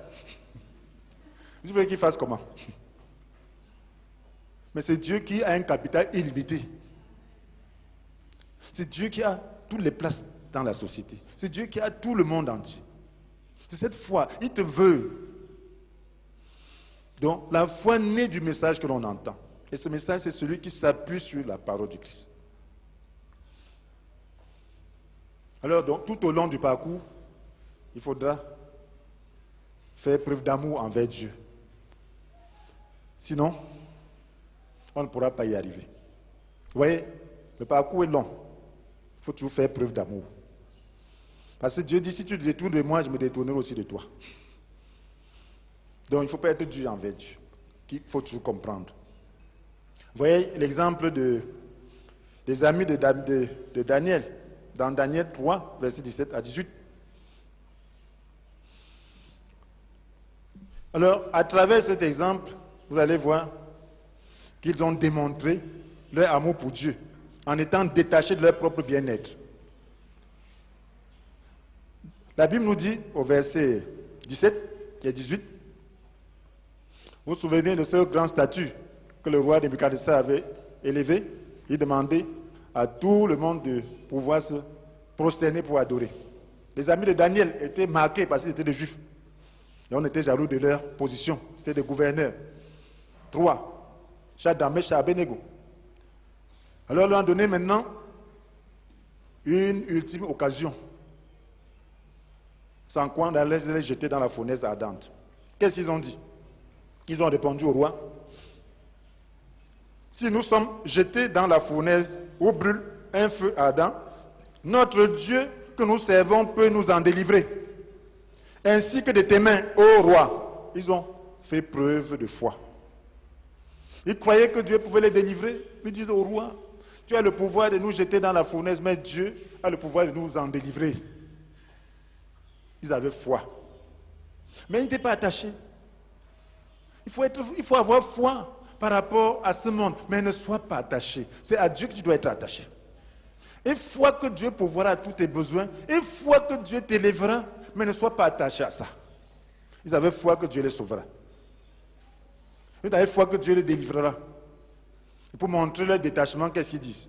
Je veux qu'il fasse comment? Mais c'est Dieu qui a un capital illimité. C'est Dieu qui a toutes les places dans la société. C'est Dieu qui a tout le monde entier. C'est cette foi. Il te veut. Donc, la foi naît du message que l'on entend. Et ce message, c'est celui qui s'appuie sur la parole du Christ. Alors, donc, tout au long du parcours, il faudra faire preuve d'amour envers Dieu. Sinon, on ne pourra pas y arriver. Vous voyez, le parcours est long. Il faut toujours faire preuve d'amour. Parce que Dieu dit, si tu te détournes de moi, je me détournerai aussi de toi. Donc, il ne faut pas être dur envers Dieu. Il faut toujours comprendre. Vous voyez l'exemple des amis de Daniel, dans Daniel 3, verset 17 à 18. Alors, à travers cet exemple, vous allez voir qu'ils ont démontré leur amour pour Dieu en étant détachés de leur propre bien-être. La Bible nous dit au verset 17 et 18, vous vous souvenez de ce grand statut que le roi Nebuchadnezzar avait élevé? Il demandait à tout le monde de pouvoir se prosterner pour adorer. Les amis de Daniel étaient marqués parce qu'ils étaient des Juifs. Et on était jaloux de leur position. C'était des gouverneurs. 3. Shadrach, Meshach, Abednego. Alors, ils leur ont donné maintenant une ultime occasion. Sans quoi on allait les jeter dans la fournaise ardente. Qu'est-ce qu'ils ont dit? Ils ont répondu au roi: si nous sommes jetés dans la fournaise où brûle un feu ardent, notre Dieu que nous servons peut nous en délivrer, ainsi que de tes mains, ô roi. Ils ont fait preuve de foi. Ils croyaient que Dieu pouvait les délivrer. Ils disaient au roi: tu as le pouvoir de nous jeter dans la fournaise, mais Dieu a le pouvoir de nous en délivrer. Ils avaient foi. Mais ils n'étaient pas attachés. Il faut avoir foi par rapport à ce monde, mais ne sois pas attaché. C'est à Dieu que tu dois être attaché. Une fois que Dieu pourvoira à tous tes besoins, une fois que Dieu t'élèvera, mais ne sois pas attaché à ça. Ils avaient foi que Dieu les sauvera. Ils avaient foi que Dieu les délivrera. Et pour montrer leur détachement, qu'est-ce qu'ils disent?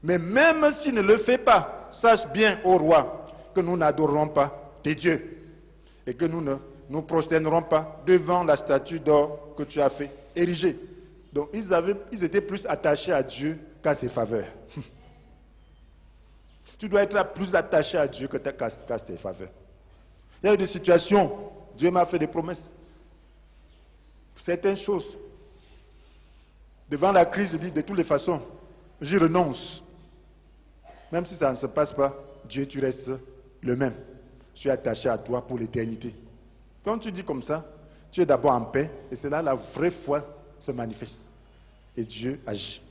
Mais même s'il ne le fait pas, sache bien, ô roi, que nous n'adorerons pas tes dieux et que nous ne nous prosternerons pas devant la statue d'or que tu as fait ériger. Donc ils étaient plus attachés à Dieu qu'à ses faveurs. Tu dois être plus attaché à Dieu qu'à ses faveurs. Il y a eu des situations, Dieu m'a fait des promesses. Certaines choses. Devant la crise, il dit, de toutes les façons, j'y renonce. Même si ça ne se passe pas, Dieu, tu restes le même. Je suis attaché à toi pour l'éternité. Quand tu dis comme ça, tu es d'abord en paix, et c'est là la vraie foi se manifeste. Et Dieu agit.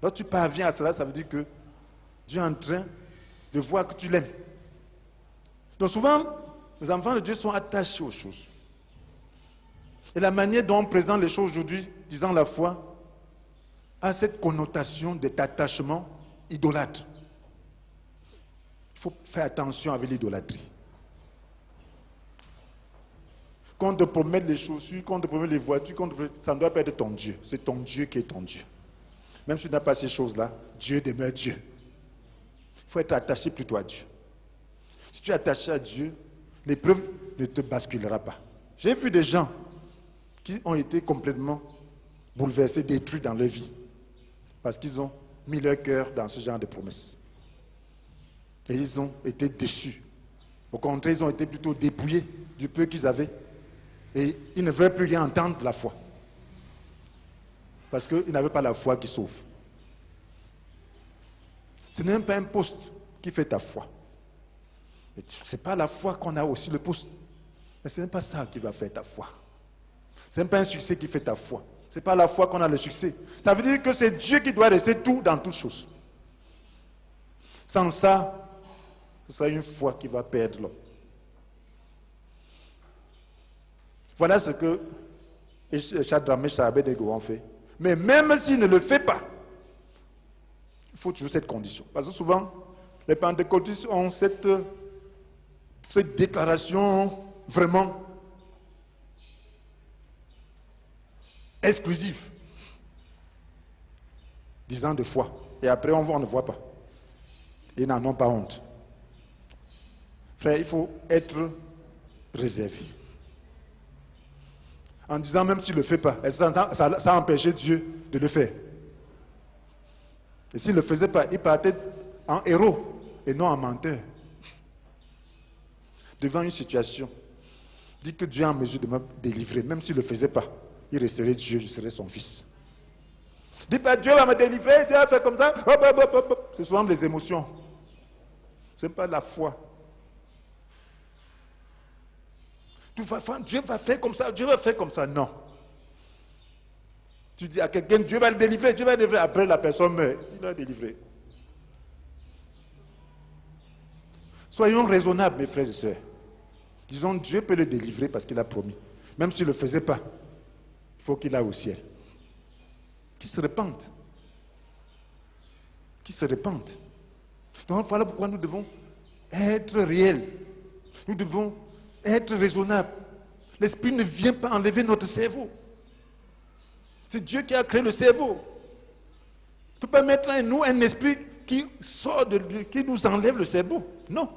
Lorsque tu parviens à cela, ça veut dire que Dieu est en train de voir que tu l'aimes. Donc souvent, les enfants de Dieu sont attachés aux choses. Et la manière dont on présente les choses aujourd'hui, disant la foi, a cette connotation d'attachement idolâtre. Il faut faire attention avec l'idolâtrie. Quand on te promet les chaussures, quand on te promet les voitures, ça ne doit pas être ton Dieu. C'est ton Dieu qui est ton Dieu. Même si tu n'as pas ces choses-là, Dieu demeure Dieu. Il faut être attaché plutôt à Dieu. Si tu es attaché à Dieu, l'épreuve ne te basculera pas. J'ai vu des gens qui ont été complètement bouleversés, détruits dans leur vie, parce qu'ils ont mis leur cœur dans ce genre de promesses. Et ils ont été déçus. Au contraire, ils ont été plutôt dépouillés du peu qu'ils avaient. Et ils ne veulent plus rien entendre de la foi. Parce qu'ils n'avaient pas la foi qui sauve. Ce n'est même pas un poste qui fait ta foi. Ce n'est pas la foi qu'on a aussi, le poste. Mais ce n'est pas ça qui va faire ta foi. Ce n'est pas un succès qui fait ta foi. Ce n'est pas la foi qu'on a le succès. Ça veut dire que c'est Dieu qui doit rester tout dans toutes choses. Sans ça, ce sera une foi qui va perdre l'homme. Voilà ce que Shadrach, Meshach et Abednego ont fait. Mais même s'il ne le fait pas, il faut toujours cette condition. Parce que souvent, les pentecôtistes ont cette déclaration vraiment exclusive, disant de foi. Et après, on ne voit pas. Ils n'en ont pas honte. Frère, il faut être réservé. En disant même s'il ne le fait pas, ça a empêché Dieu de le faire. Et s'il ne le faisait pas, il partait en héros et non en menteur. Devant une situation, dit que Dieu est en mesure de me délivrer, même s'il ne le faisait pas, il resterait Dieu, je serais son fils. Dit pas Dieu va me délivrer, Dieu va faire comme ça, hop, hop, hop, hop. C'est souvent les émotions. Ce n'est pas la foi. Dieu va faire comme ça, Dieu va faire comme ça. Non. Tu dis à quelqu'un, Dieu va le délivrer, Dieu va le délivrer. Après, la personne meurt, il l'a délivré. Soyons raisonnables, mes frères et sœurs. Disons, Dieu peut le délivrer parce qu'il a promis. Même s'il ne le faisait pas, il faut qu'il aille au ciel. Qu'il se répande. Qu'il se répande. Donc voilà pourquoi nous devons être réels. Nous devons être raisonnables. L'esprit ne vient pas enlever notre cerveau. C'est Dieu qui a créé le cerveau. Il ne peut pas mettre en nous un esprit qui sort de Dieu, qui nous enlève le cerveau. Non.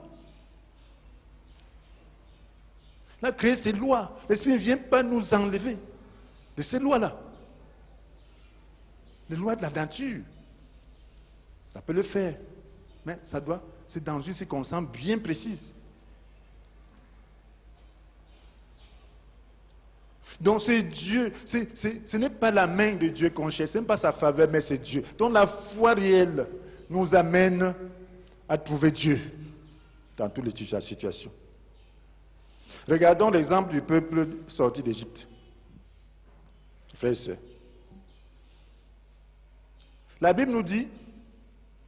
Il a créé ces lois. L'esprit ne vient pas nous enlever de ces lois-là. Les lois de la nature. Ça peut le faire. Mais c'est dans une circonstance bien précise. Donc c'est Dieu, ce n'est pas la main de Dieu qu'on cherche, ce n'est pas sa faveur, mais c'est Dieu. Donc la foi réelle nous amène à trouver Dieu dans toutes les situations. Regardons l'exemple du peuple sorti d'Égypte. Frères et sœurs. La Bible nous dit,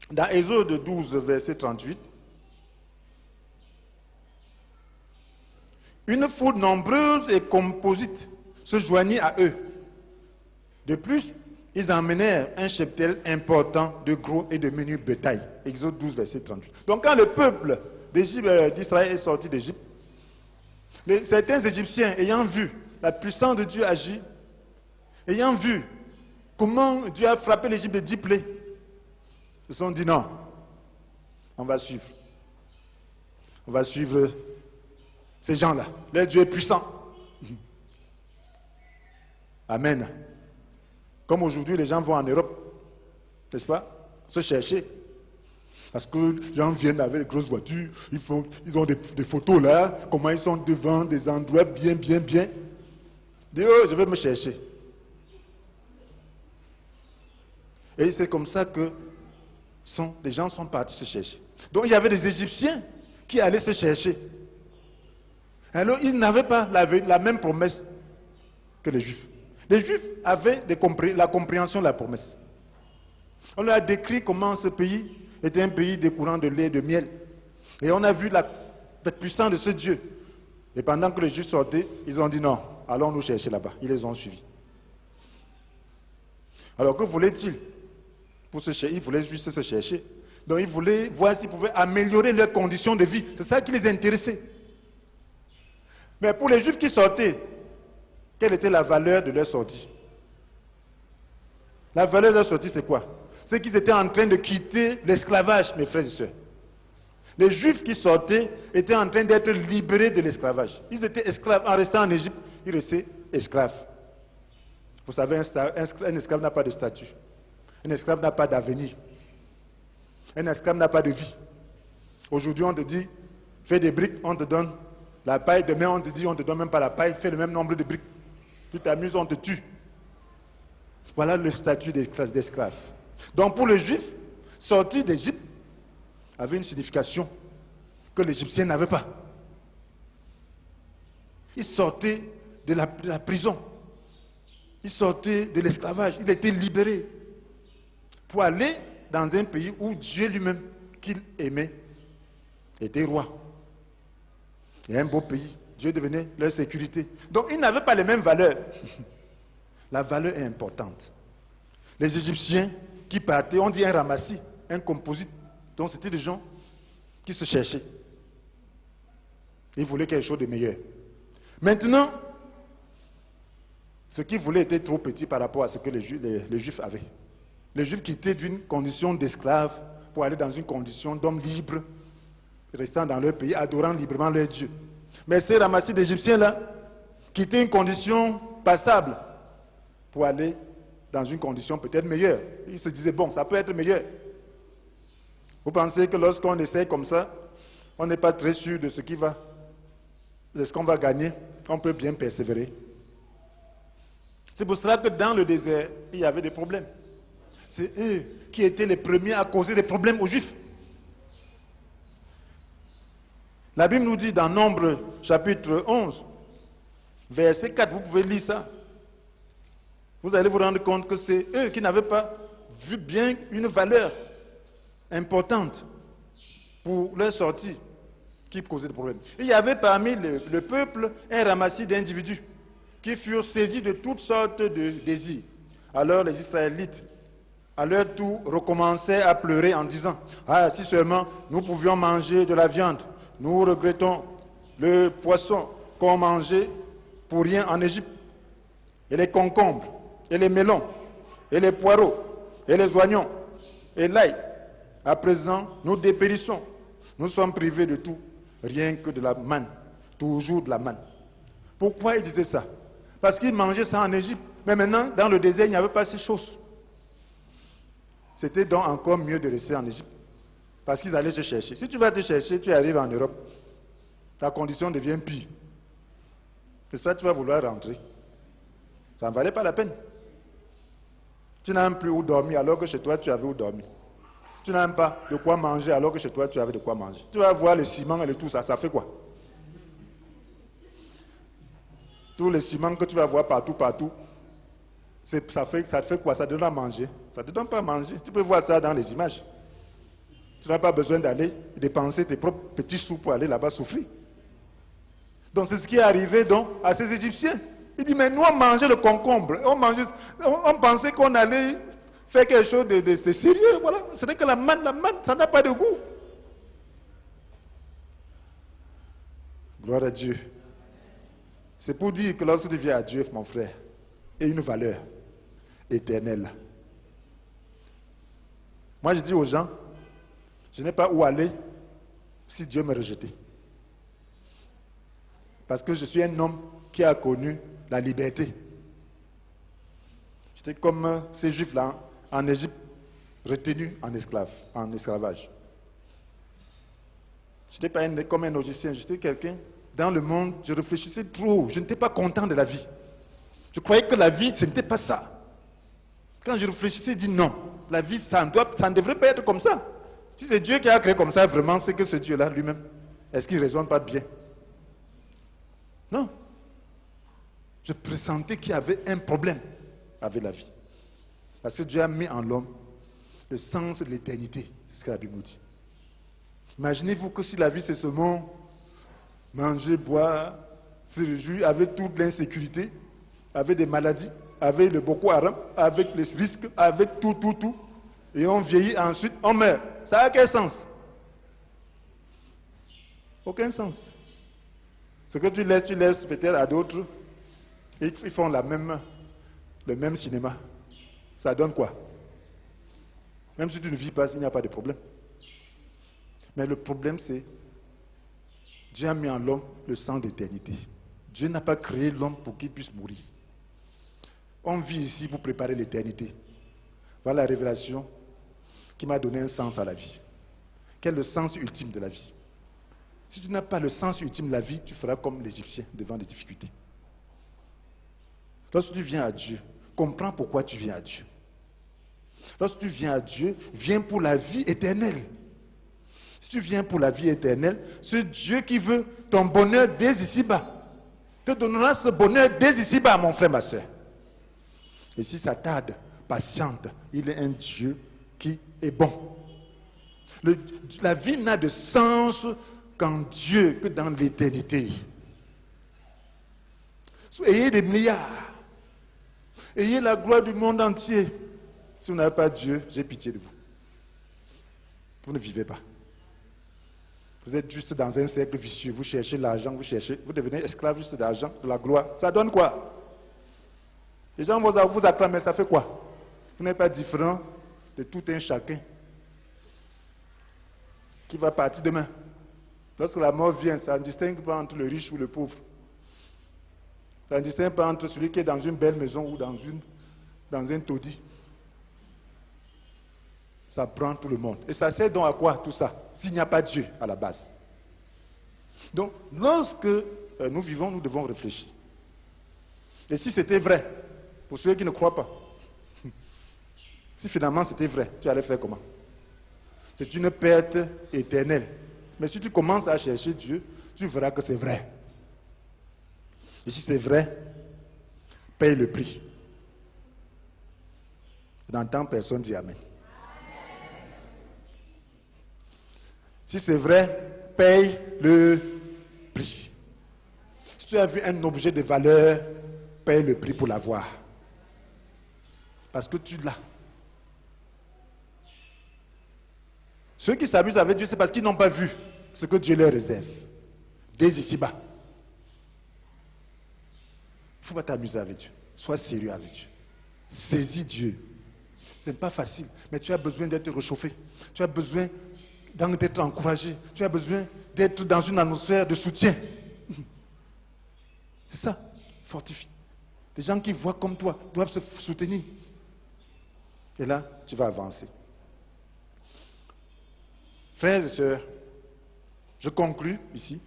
dans Exode 12, verset 38, une foule nombreuse et composite se joignit à eux. De plus, ils emmenèrent un cheptel important de gros et de menus bétail. Exode 12, verset 38. Donc quand le peuple d'Israël est sorti d'Égypte, certains Égyptiens, ayant vu la puissance de Dieu agir, ayant vu comment Dieu a frappé l'Égypte de 10 plaies, se sont dit non, on va suivre. On va suivre ces gens-là. Leur Dieu est puissant. Amen. Comme aujourd'hui, les gens vont en Europe, n'est-ce pas, se chercher. Parce que les gens viennent avec des grosses voitures, ils ont des photos là, comment ils sont devant des endroits bien. Dis, oh, je vais me chercher. Et c'est comme ça que les gens sont partis se chercher. Donc il y avait des Égyptiens qui allaient se chercher. Alors ils n'avaient pas la même promesse que les Juifs. Les Juifs avaient la compréhension de la promesse. On leur a décrit comment ce pays était un pays découlant de lait et de miel. Et on a vu la puissance de ce Dieu. Et pendant que les Juifs sortaient, ils ont dit non, allons nous chercher là-bas. Ils les ont suivis. Alors que voulaient-ils? Ils voulaient juste se chercher. Donc ils voulaient voir s'ils pouvaient améliorer leurs conditions de vie. C'est ça qui les intéressait. Mais pour les Juifs qui sortaient, quelle était la valeur de leur sortie? La valeur de leur sortie, c'est quoi? C'est qu'ils étaient en train de quitter l'esclavage, mes frères et sœurs. Les Juifs qui sortaient étaient en train d'être libérés de l'esclavage. Ils étaient esclaves. En restant en Égypte, ils restaient esclaves. Vous savez, un esclave n'a pas de statut. Un esclave n'a pas d'avenir. Un esclave n'a pas de vie. Aujourd'hui, on te dit, fais des briques, on te donne la paille. Demain, on te dit, on ne te donne même pas la paille, fais le même nombre de briques. Tu t'amuses, on te tue. Voilà le statut d'esclave. Donc pour les Juifs, sortir d'Égypte avait une signification que les Égyptiens n'avaient pas. Ils sortaient de la prison. Ils sortaient de l'esclavage. Ils étaient libérés pour aller dans un pays où Dieu lui-même, qu'il aimait, était roi. Et un beau pays. Dieu devenait leur sécurité. Donc ils n'avaient pas les mêmes valeurs. La valeur est importante. Les Égyptiens qui partaient, on dit un ramassis, un composite. Donc c'était des gens qui se cherchaient. Ils voulaient quelque chose de meilleur. Maintenant, ce qu'ils voulaient était trop petit par rapport à ce que les Juifs avaient. Les Juifs quittaient d'une condition d'esclave pour aller dans une condition d'homme libre, restant dans leur pays, adorant librement leur Dieu. Mais ces ramassis d'Égyptiens-là quittaient une condition passable pour aller dans une condition peut-être meilleure. Ils se disaient, bon, ça peut être meilleur. Vous pensez que lorsqu'on essaye comme ça, on n'est pas très sûr de ce qu'on va gagner, on peut bien persévérer. C'est pour cela que dans le désert, il y avait des problèmes. C'est eux qui étaient les premiers à causer des problèmes aux Juifs. La Bible nous dit dans Nombre chapitre 11, verset 4, vous pouvez lire ça. Vous allez vous rendre compte que c'est eux qui n'avaient pas vu bien une valeur importante pour leur sortie qui causait des problèmes. Il y avait parmi le peuple un ramassis d'individus qui furent saisis de toutes sortes de désirs. Alors les Israélites, à leur tour, recommençaient à pleurer en disant « Ah, si seulement nous pouvions manger de la viande, nous regrettons le poisson qu'on mangeait pour rien en Égypte, et les concombres, et les melons, et les poireaux, et les oignons, et l'ail. À présent, nous dépérissons. Nous sommes privés de tout, rien que de la manne, toujours de la manne. » Pourquoi il disait ça? Parce qu'il mangeait ça en Égypte. Mais maintenant, dans le désert, il n'y avait pas ces choses. C'était donc encore mieux de rester en Égypte. Parce qu'ils allaient te chercher. Si tu vas te chercher, tu arrives en Europe, ta condition devient pire. J'espère que tu vas vouloir rentrer. Ça ne valait pas la peine. Tu n'as même plus où dormir alors que chez toi, tu avais où dormir. Tu n'as même pas de quoi manger alors que chez toi, tu avais de quoi manger. Tu vas voir le ciment et le tout ça, ça fait quoi? Tous les ciments que tu vas voir partout, ça te fait quoi? Ça te donne à manger. Ça ne te donne pas à manger. Tu peux voir ça dans les images. Tu n'as pas besoin d'aller dépenser tes propres petits sous pour aller là-bas souffrir. Donc c'est ce qui est arrivé donc à ces Égyptiens. Il dit, mais nous on mangeait le concombre. On pensait qu'on allait faire quelque chose de sérieux. Voilà. Ce n'est que la manne, ça n'a pas de goût. Gloire à Dieu. C'est pour dire que lorsque tu viens à Dieu, mon frère, il y a une valeur éternelle. Moi, je dis aux gens, je n'ai pas où aller si Dieu me rejetait. Parce que je suis un homme qui a connu la liberté. J'étais comme ces Juifs-là en Égypte, retenus en esclavage. Je n'étais pas comme un logicien, j'étais quelqu'un. Dans le monde, je réfléchissais trop. Je n'étais pas content de la vie. Je croyais que la vie, ce n'était pas ça. Quand je réfléchissais, je dis non. La vie, ça ne devrait pas être comme ça. Si c'est Dieu qui a créé comme ça, vraiment, c'est que ce Dieu-là lui-même, est-ce qu'il ne raisonne pas bien? Non. Je pressentais qu'il y avait un problème avec la vie. Parce que Dieu a mis en l'homme le sens de l'éternité. C'est ce que la Bible nous dit. Imaginez-vous que si la vie, c'est seulement manger, boire, se réjouir avec toute l'insécurité, avec des maladies, avec le Boko Haram, avec les risques, avec tout. Et on vieillit, ensuite on meurt. Ça a quel sens? Aucun sens. Ce que tu laisses peut-être à d'autres, ils font le même cinéma. Ça donne quoi? Même si tu ne vis pas, il n'y a pas de problème. Mais le problème, c'est Dieu a mis en l'homme le sang d'éternité. Dieu n'a pas créé l'homme pour qu'il puisse mourir. On vit ici pour préparer l'éternité. Voilà la révélation qui m'a donné un sens à la vie. Quel est le sens ultime de la vie? Si tu n'as pas le sens ultime de la vie, tu feras comme l'Égyptien devant des difficultés. Lorsque tu viens à Dieu, comprends pourquoi tu viens à Dieu. Lorsque tu viens à Dieu, viens pour la vie éternelle. Si tu viens pour la vie éternelle, ce Dieu qui veut ton bonheur dès ici-bas, te donnera ce bonheur dès ici-bas, mon frère, ma soeur. Et si ça tarde, patiente, il est un Dieu qui est bon. La vie n'a de sens qu'en Dieu, que dans l'éternité. Ayez des milliards, ayez la gloire du monde entier. Si vous n'avez pas Dieu, j'ai pitié de vous. Vous ne vivez pas. Vous êtes juste dans un cercle vicieux, vous cherchez l'argent, vous devenez esclave juste d'argent, de la gloire. Ça donne quoi? Les gens vont vous acclamer, ça fait quoi? Vous n'êtes pas différent de tout un chacun qui va partir demain. Lorsque la mort vient, ça ne distingue pas entre le riche ou le pauvre. Ça ne distingue pas entre celui qui est dans une belle maison ou dans un taudis. Ça prend tout le monde. Et ça sert donc à quoi tout ça, s'il n'y a pas Dieu à la base? Donc, lorsque nous vivons, nous devons réfléchir. Et si c'était vrai, pour ceux qui ne croient pas, si finalement c'était vrai, tu allais faire comment? C'est une perte éternelle. Mais si tu commences à chercher Dieu, tu verras que c'est vrai. Et si c'est vrai, paye le prix. Je n'entends personne dire Amen. Si c'est vrai, paye le prix. Si tu as vu un objet de valeur, paye le prix pour l'avoir. Parce que tu l'as. Ceux qui s'amusent avec Dieu, c'est parce qu'ils n'ont pas vu ce que Dieu leur réserve. Dès ici-bas. Il ne faut pas t'amuser avec Dieu. Sois sérieux avec Dieu. Saisis Dieu. Ce n'est pas facile, mais tu as besoin d'être réchauffé. Tu as besoin d'être encouragé. Tu as besoin d'être dans une atmosphère de soutien. C'est ça, fortifie. Des gens qui voient comme toi doivent se soutenir. Et là, tu vas avancer. Frères et sœurs, je conclus ici.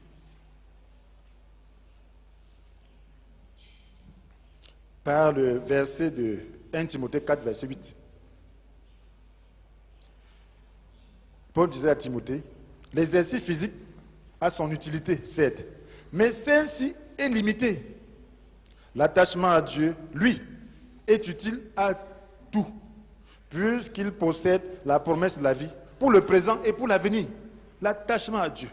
Par le verset de 1 Timothée 4, verset 8. Paul disait à Timothée, l'exercice physique a son utilité, certes, mais celle-ci est limitée. L'attachement à Dieu, lui, est utile à tout, puisqu'il possède la promesse de la vie pour le présent et pour l'avenir. L'attachement à Dieu.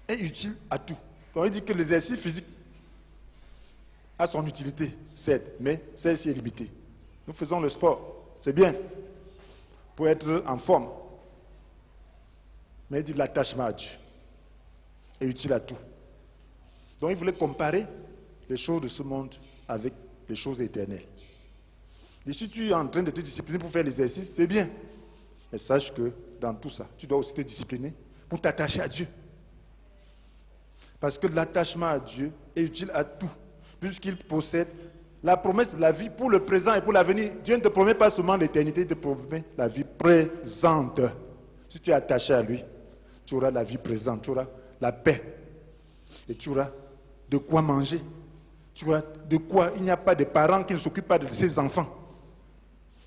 Est utile à tout. Donc il dit que l'exercice physique a son utilité, certes, mais celle-ci est limitée. Nous faisons le sport, c'est bien, pour être en forme. Mais il dit l'attachement à Dieu est utile à tout. Donc il voulait comparer les choses de ce monde avec les choses éternelles. Et si tu es en train de te discipliner pour faire l'exercice, c'est bien. Mais sache que dans tout ça, tu dois aussi te discipliner pour t'attacher à Dieu. Parce que l'attachement à Dieu est utile à tout, puisqu'il possède la promesse de la vie pour le présent et pour l'avenir. Dieu ne te promet pas seulement l'éternité, il te promet la vie présente. Si tu es attaché à lui, tu auras la vie présente, tu auras la paix. Et tu auras de quoi manger. Tu auras de quoi. Il n'y a pas de parents qui ne s'occupent pas de ses enfants.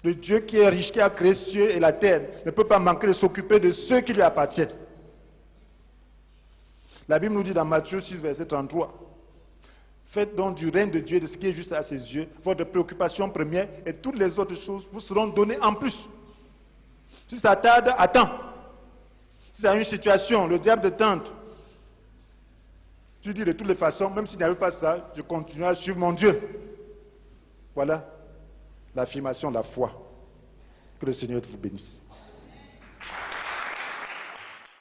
Le Dieu qui est riche, qui a créé les cieux et la terre, ne peut pas manquer de s'occuper de ceux qui lui appartiennent. La Bible nous dit dans Matthieu 6, verset 33, faites donc du règne de Dieu, de ce qui est juste à ses yeux, votre préoccupation première, et toutes les autres choses vous seront données en plus. Si ça tarde, attends. Si c'est une situation, le diable te tente, tu dis de toutes les façons, même s'il n'y avait pas ça, je continuerai à suivre mon Dieu. Voilà l'affirmation de la foi. Que le Seigneur vous bénisse.